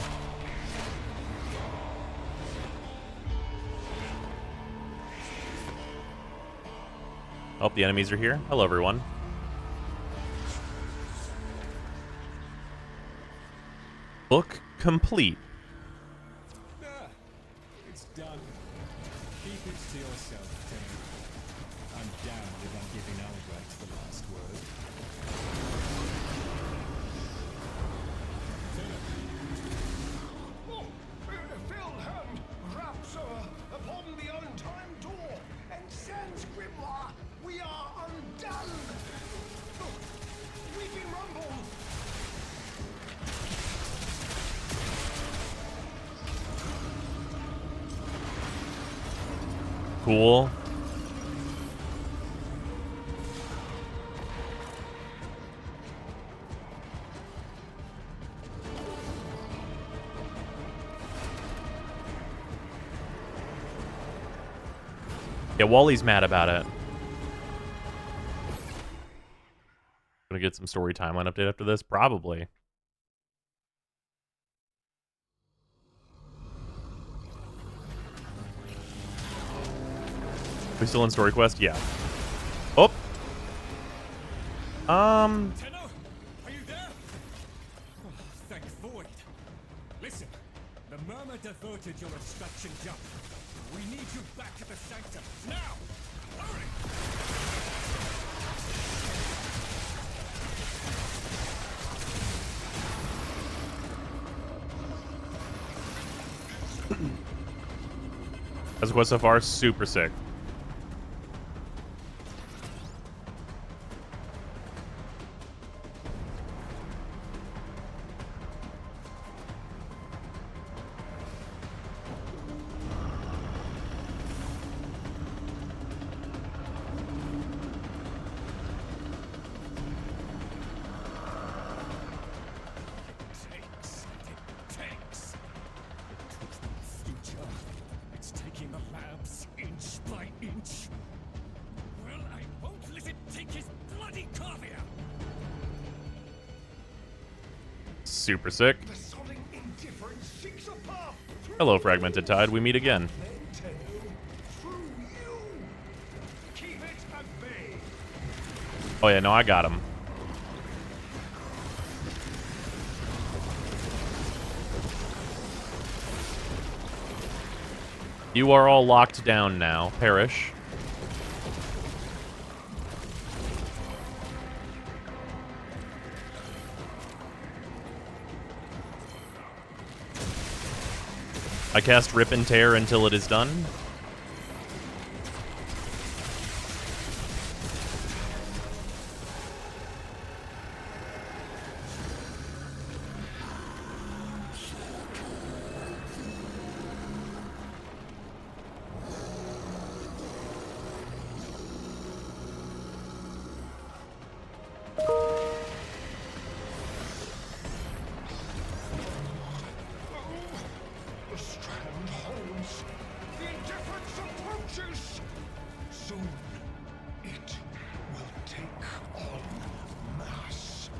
Oh, the enemies are here. Hello, everyone. Book complete. It's done. Keep it to yourself, Tim. I'm damned if I'm giving Albrecht the last word. Filled hand raps upon the untimed door, and sans Grimoire, we are undone. We've been rumbled. Cool. Yeah, Wally's mad about it. Gonna get some story timeline update after this? Probably. We still in story quest? Yeah. Oh! Tenno, are you there? Oh, thank Void. Listen, the Murmur diverted your extraction jump. We need you back at the Sanctum, now! Hurry! As a quest so far, super sick. It's taking the labs inch by inch. Well, I won't let it take his bloody caviar. Super sick. The sodding indifference seeks a path through Hello, Fragmented Tide. We meet again. through you. Keep it at bay. Oh yeah, no, I got him. You are all locked down now. Perish. I cast Rip and Tear until it is done. The strand holds. The indifference approaches. Soon, it will take on mass.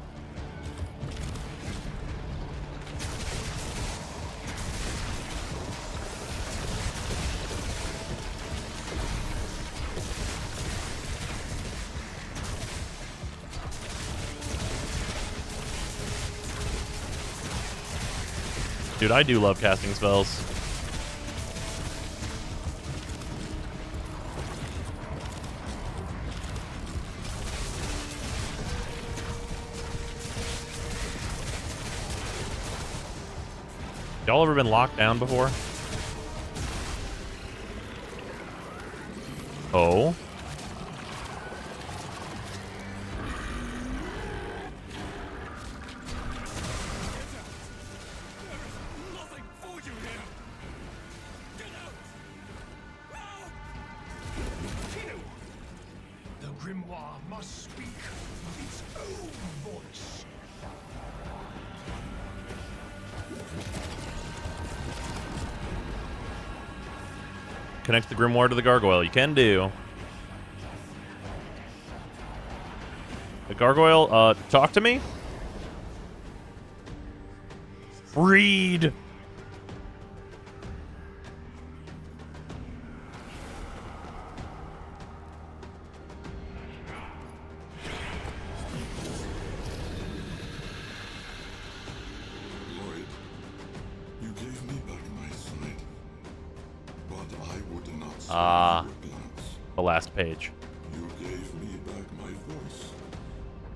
Dude, I do love casting spells. Y'all ever been locked down before? Oh? Nothing for you here. Get out! No! Tinu! The Grimoire must speak with its own voice. Connect the Grimoire to the Gargoyle. You can do. The Gargoyle, talk to me? Read! Lloyd, you gave me back my sight, but I would not Ah. your glance. The last page. You gave me back my voice,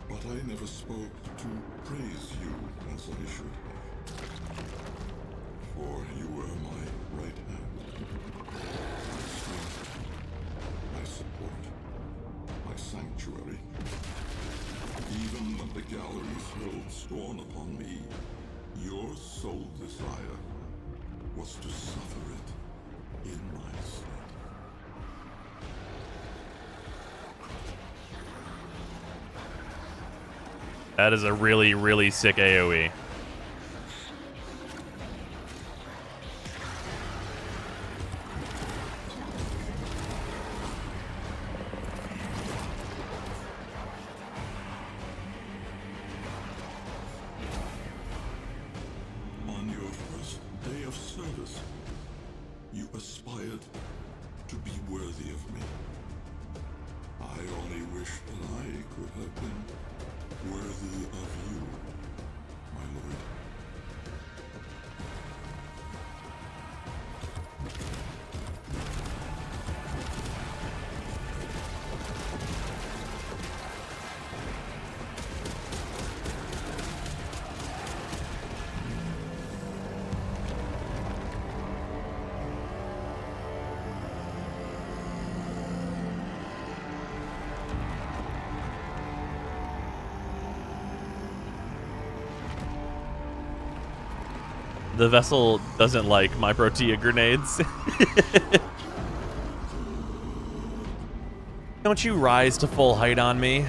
but I never spoke to praise you as I should have. For you were my right hand, my strength, my support, my sanctuary. Even when the galleries hurled scorn upon me, your sole desire was to suffer it in my stead. That is a really, really sick AoE. You aspired to be worthy of me. I only wish that I could have been worthy of you, my lord. The vessel doesn't like my Protea grenades. Don't you rise to full height on me.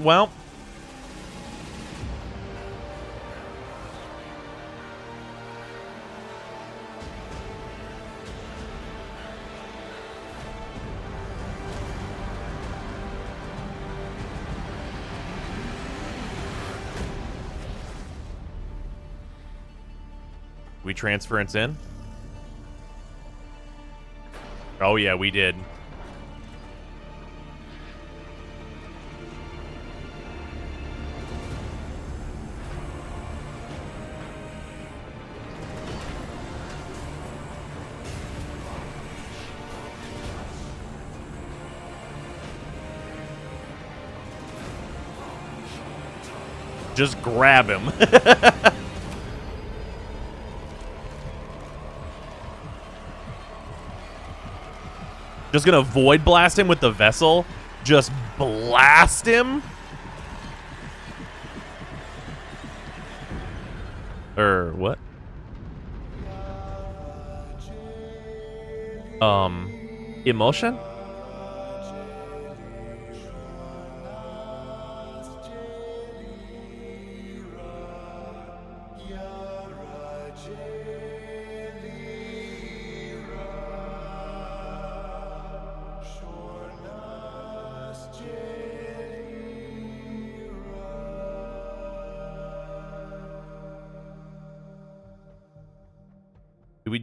Well. We transference in? Oh yeah, we did. Just grab him. Just gonna void blast him with the vessel. Just blast him. What? Emotion?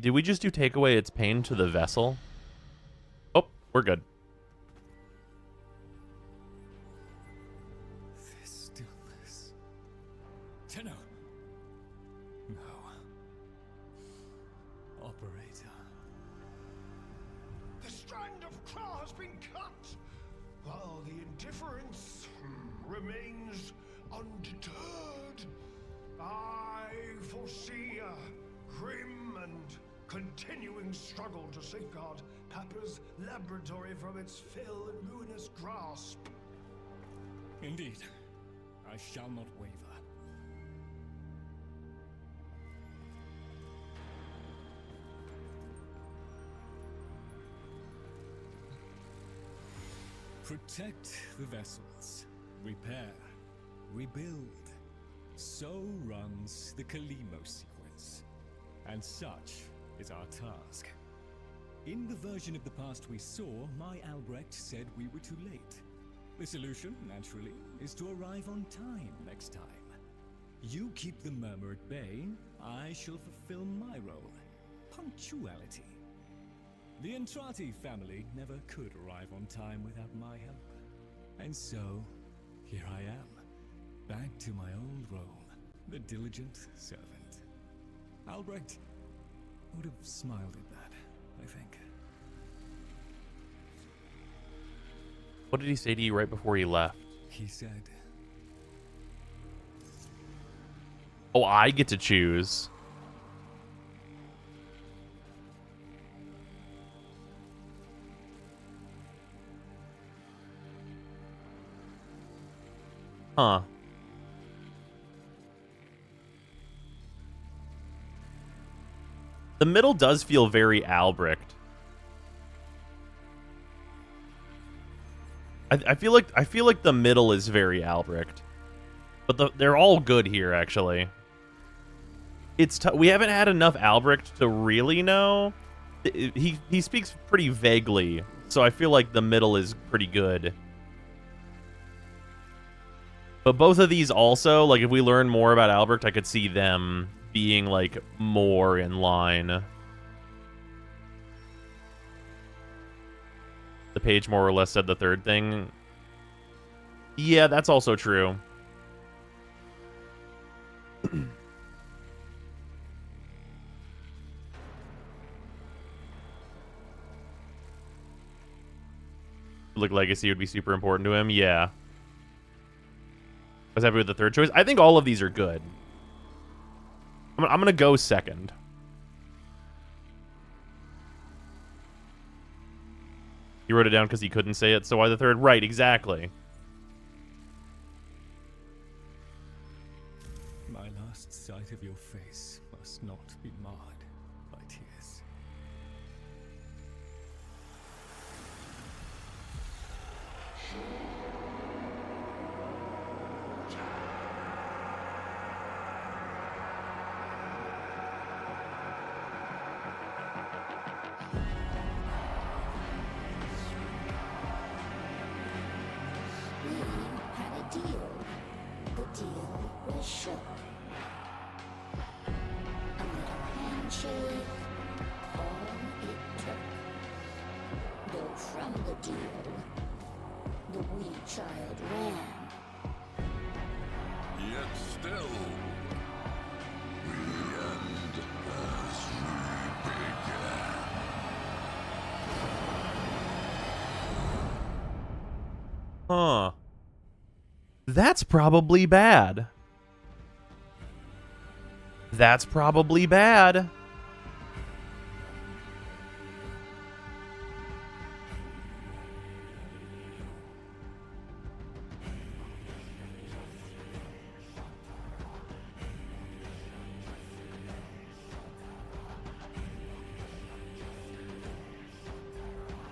Did we just do take away its pain to the vessel? Oh, we're good. This stillness. Tenno. No. Operator. The strand of claw has been cut, while the indifference remains undeterred. I foresee a grim and continuing struggle to safeguard Papa's laboratory from its fell and ruinous grasp. Indeed. I shall not waver. Protect the vessels. Repair. Rebuild. So runs the Calo Sequence. And such is our task. In the version of the past we saw, my Albrecht said we were too late. The solution, naturally, is to arrive on time next time. You keep the murmur at bay, I shall fulfill my role. Punctuality. The Entrati family never could arrive on time without my help. And so, here I am, back to my old role, the diligent servant. Albrecht would have smiled at that, I think. What did he say to you right before he left? He said, oh, I get to choose. Huh. The middle does feel very Albrecht. I feel like the middle is very Albrecht, but they're all good here actually. We haven't had enough Albrecht to really know. He speaks pretty vaguely, so I feel like the middle is pretty good. But both of these also, like, if we learn more about Albrecht, I could see them being, like, more in line. The page more or less said the third thing. Yeah, that's also true. Like, legacy would be super important to him. Yeah. I was happy with the third choice. I think all of these are good. I'm gonna go second. He wrote it down because he couldn't say it, so why the third? Right, exactly. My last sight of your face must not be marred by tears. We had a deal. The deal was shook. A little handshake, all it took. Though from the deal, the wee child ran. Yet still, we end as we began. Huh. That's probably bad. That's probably bad.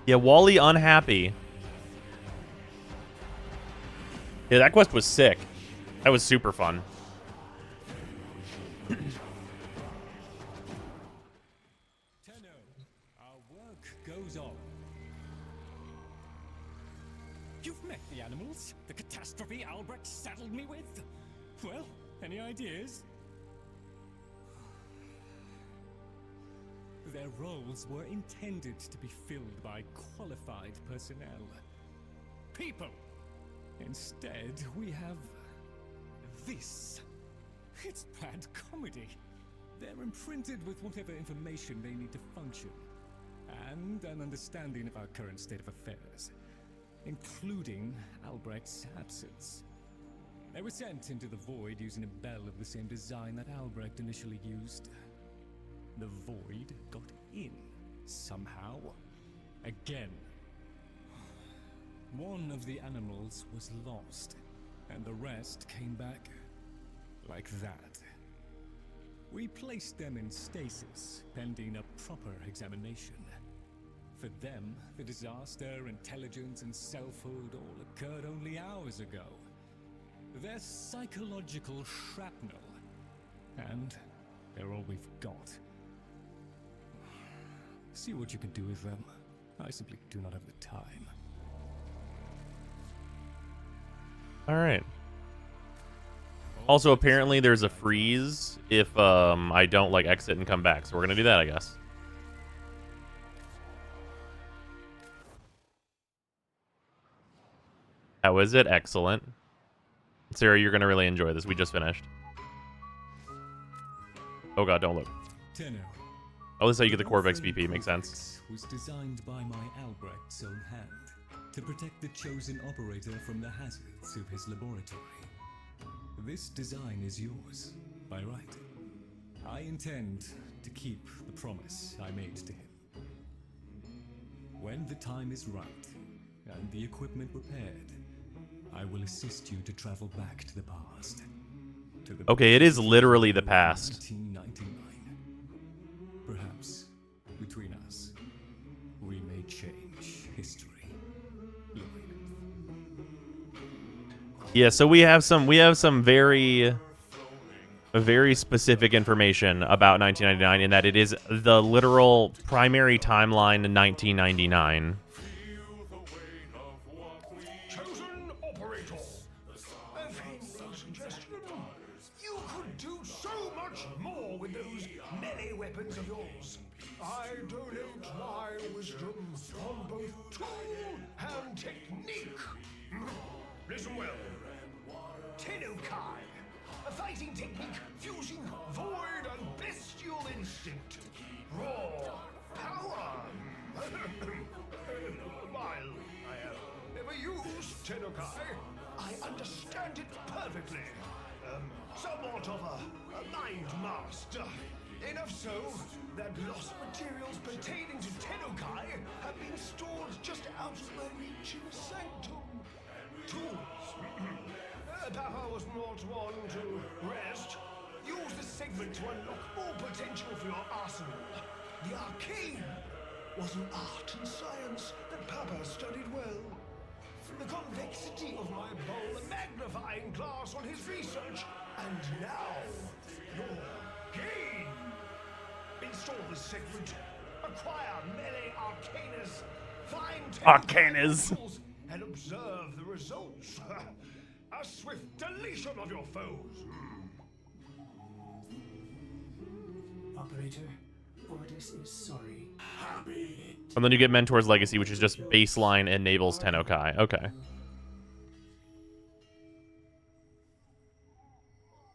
Yeah, Wally unhappy. Yeah, that quest was sick. That was super fun. Tenno, our work goes on. You've met the animals, the catastrophe Albrecht saddled me with. Well, any ideas? Their roles were intended to be filled by qualified personnel. People! Instead, we have this. It's bad comedy. They're imprinted with whatever information they need to function, and an understanding of our current state of affairs, including Albrecht's absence. They were sent into the void using a bell of the same design that Albrecht initially used. The void got in, somehow. Again. One of the animals was lost, and the rest came back like that. We placed them in stasis, pending a proper examination. For them, the disaster, intelligence, and selfhood all occurred only hours ago. They're psychological shrapnel, and they're all we've got. See what you can do with them. I simply do not have the time. All right. Also, apparently there's a freeze if I don't, like, exit and come back. So we're going to do that, I guess. How is it? Excellent. Sarah, you're going to really enjoy this. We just finished. Oh, God, don't look. Tenno. Oh, this is how you get the Corvex BP. Makes sense. Was designed by my Albrecht's own hand to protect the chosen operator from the hazards of his laboratory. This design is yours, by right. I intend to keep the promise I made to him. When the time is right and the equipment prepared, I will assist you to travel back to the past. To the Okay, it is literally the past. 1999. Perhaps between us, we may change history. Yeah, so we have some very specific information about 1999 in that it is the literal primary timeline in 1999. Chosen operator. do so much more with those melee weapons of yours. I donate my wisdom on both tool and technique. Listen well. Tennokai, a fighting technique fusing void and bestial instinct. Raw power. While I have never used Tennokai, I understand it perfectly. Somewhat of a mind master. Enough so that lost materials pertaining to Tennokai have been stored just out of my reach in Sanctum. Tools. Papa was not one to rest. Use this segment to unlock more potential for your arsenal. The arcane was an art and science that Papa studied well. The convexity of my bowl, a magnifying glass on his research. And now, your gain. Install this segment. Acquire melee arcanas. Find Arcanas. tools and observe the results. A swift deletion of your foes. Operator, Ordis is sorry. And then you get Mentor's Legacy, which is just baseline enables Tennokai. Okay.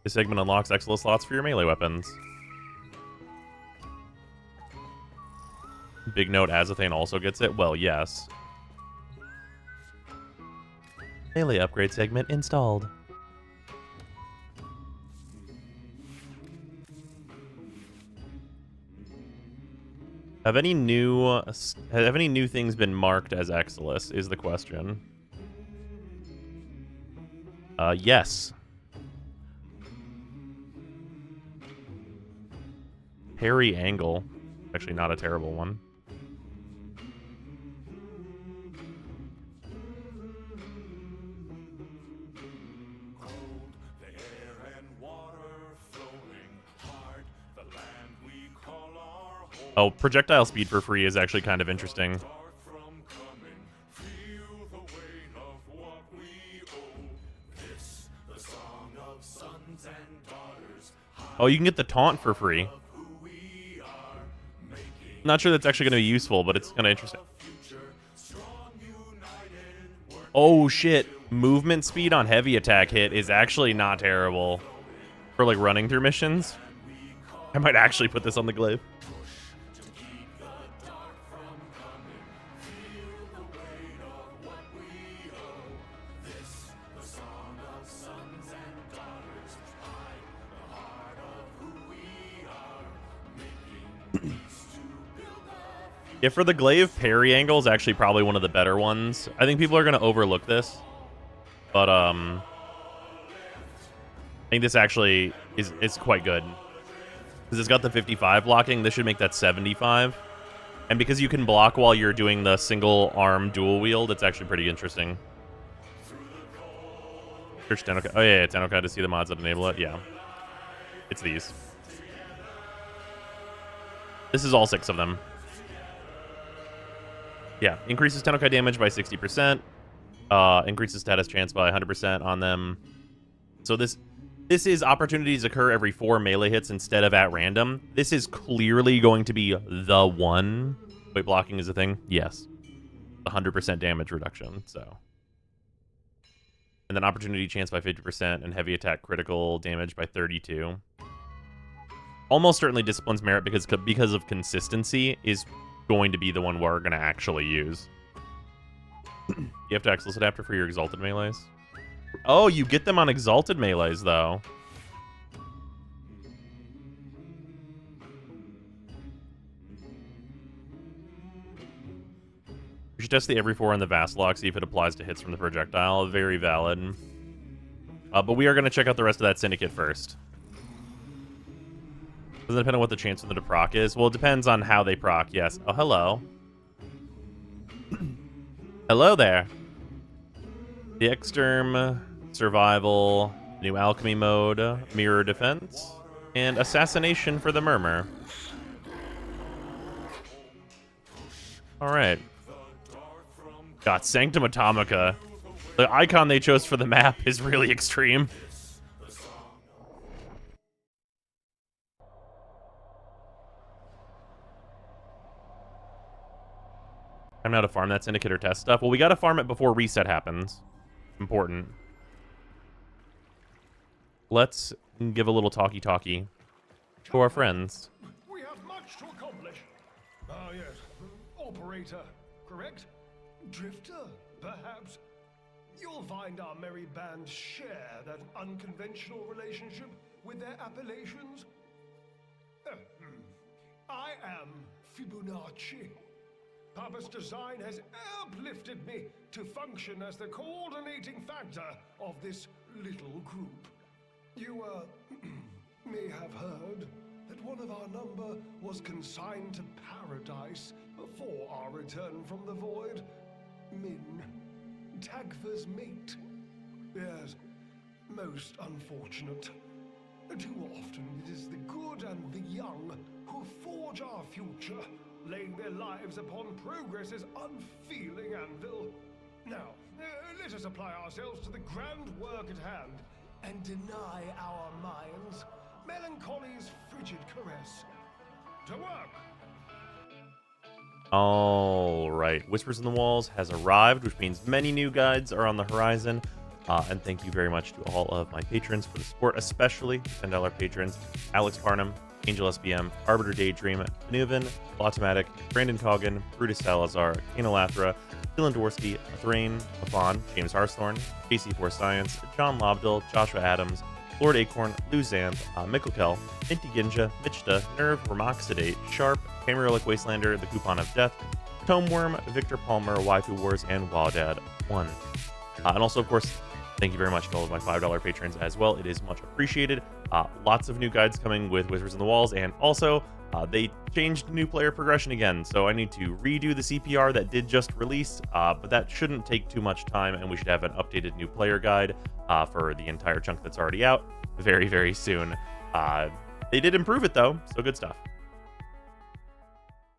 This segment unlocks excellent slots for your melee weapons. Big note, Azathan also gets it? Well, yes. Melee upgrade segment installed. Have any new things been marked as Exilus is the question. Yes. Parry angle. Actually not a terrible one. Oh, projectile speed for free is actually kind of interesting. Oh, you can get the taunt for free. Not sure that's actually going to be useful, but it's kind of interesting. Oh, shit. Movement speed on heavy attack hit is actually not terrible. For, like, running through missions. I might actually put this on the glaive. Yeah, for the glaive, parry angle is actually probably one of the better ones. I think people are going to overlook this. But, I think this actually is quite good. Because it's got the 55 blocking, this should make that 75. And because you can block while you're doing the single arm dual wield, it's actually pretty interesting. Search Tennokai. Oh, yeah, Tennokai to see the mods that enable it. Yeah. It's these. This is all 6 of them. Yeah, increases Tennokai damage by 60%. Increases status chance by 100% on them. So this is opportunities occur every 4 melee hits instead of at random. This is clearly going to be the one. Wait, blocking is a thing? Yes. 100% damage reduction, so. And then opportunity chance by 50% and heavy attack critical damage by 32. Almost certainly Discipline's Merit because of consistency is going to be the one we're going to actually use. You have to Exilus Adapter for your Exalted Melees. Oh, you get them on Exalted Melees, though. You should test the every 4 on the Vast Lock, see if it applies to hits from the projectile. Very valid. But we are going to check out the rest of that Syndicate first. Doesn't depend on what the chance for them to proc is. Well, it depends on how they proc, yes. Oh, hello. Hello there. The Exterm, Survival, New Alchemy Mode, Mirror Defense, and Assassination for the Murmur. Alright. Got Sanctum Atomica. The icon they chose for the map is really extreme. Time now to farm that syndicate or test stuff. Well, we got to farm it before reset happens. Important. Let's give a little talkie-talkie to our friends. We have much to accomplish. Ah, yes. Operator, correct? Drifter, perhaps? You'll find our merry band share that unconventional relationship with their appellations. I am Fibonacci. Papa's design has uplifted me to function as the coordinating factor of this little group. You, may have heard that one of our number was consigned to paradise before our return from the void. Min, Tagfa's mate. Yes, most unfortunate. Too often it is the good and the young who forge our future, laying their lives upon progress's unfeeling anvil. Now, let us apply ourselves to the grand work at hand, and deny our minds melancholy's frigid caress. To work! All right. Whispers in the Walls has arrived, which means many new guides are on the horizon. And thank you very much to all of my patrons for the support, especially $10 patrons. Alex Parnham, Angel SBM, Arbiter Daydream, Benuvin, Automatic, Brandon Coggin, Brutus Salazar, Kane Lathra, Dylan Dworsky, Thrain, Lafon, James Harstthorne, JC4 Science, John Lobdell, Joshua Adams, Lord Acorn, Lou Zanth, Mikkelkel, Minty Ginja, Michta, Nerve, Remoxidate, Sharp, Camerolic Wastelander, The Coupon of Death, Tomeworm, Victor Palmer, Waifu Wars, and Wildad1. And also, of course, thank you very much to all of my $5 patrons as well. It is much appreciated. Lots of new guides coming with Whispers in the Walls, and also they changed new player progression again, so I need to redo the CPR that did just release, but that shouldn't take too much time, and we should have an updated new player guide for the entire chunk that's already out very, very soon. They did improve it, though, so good stuff.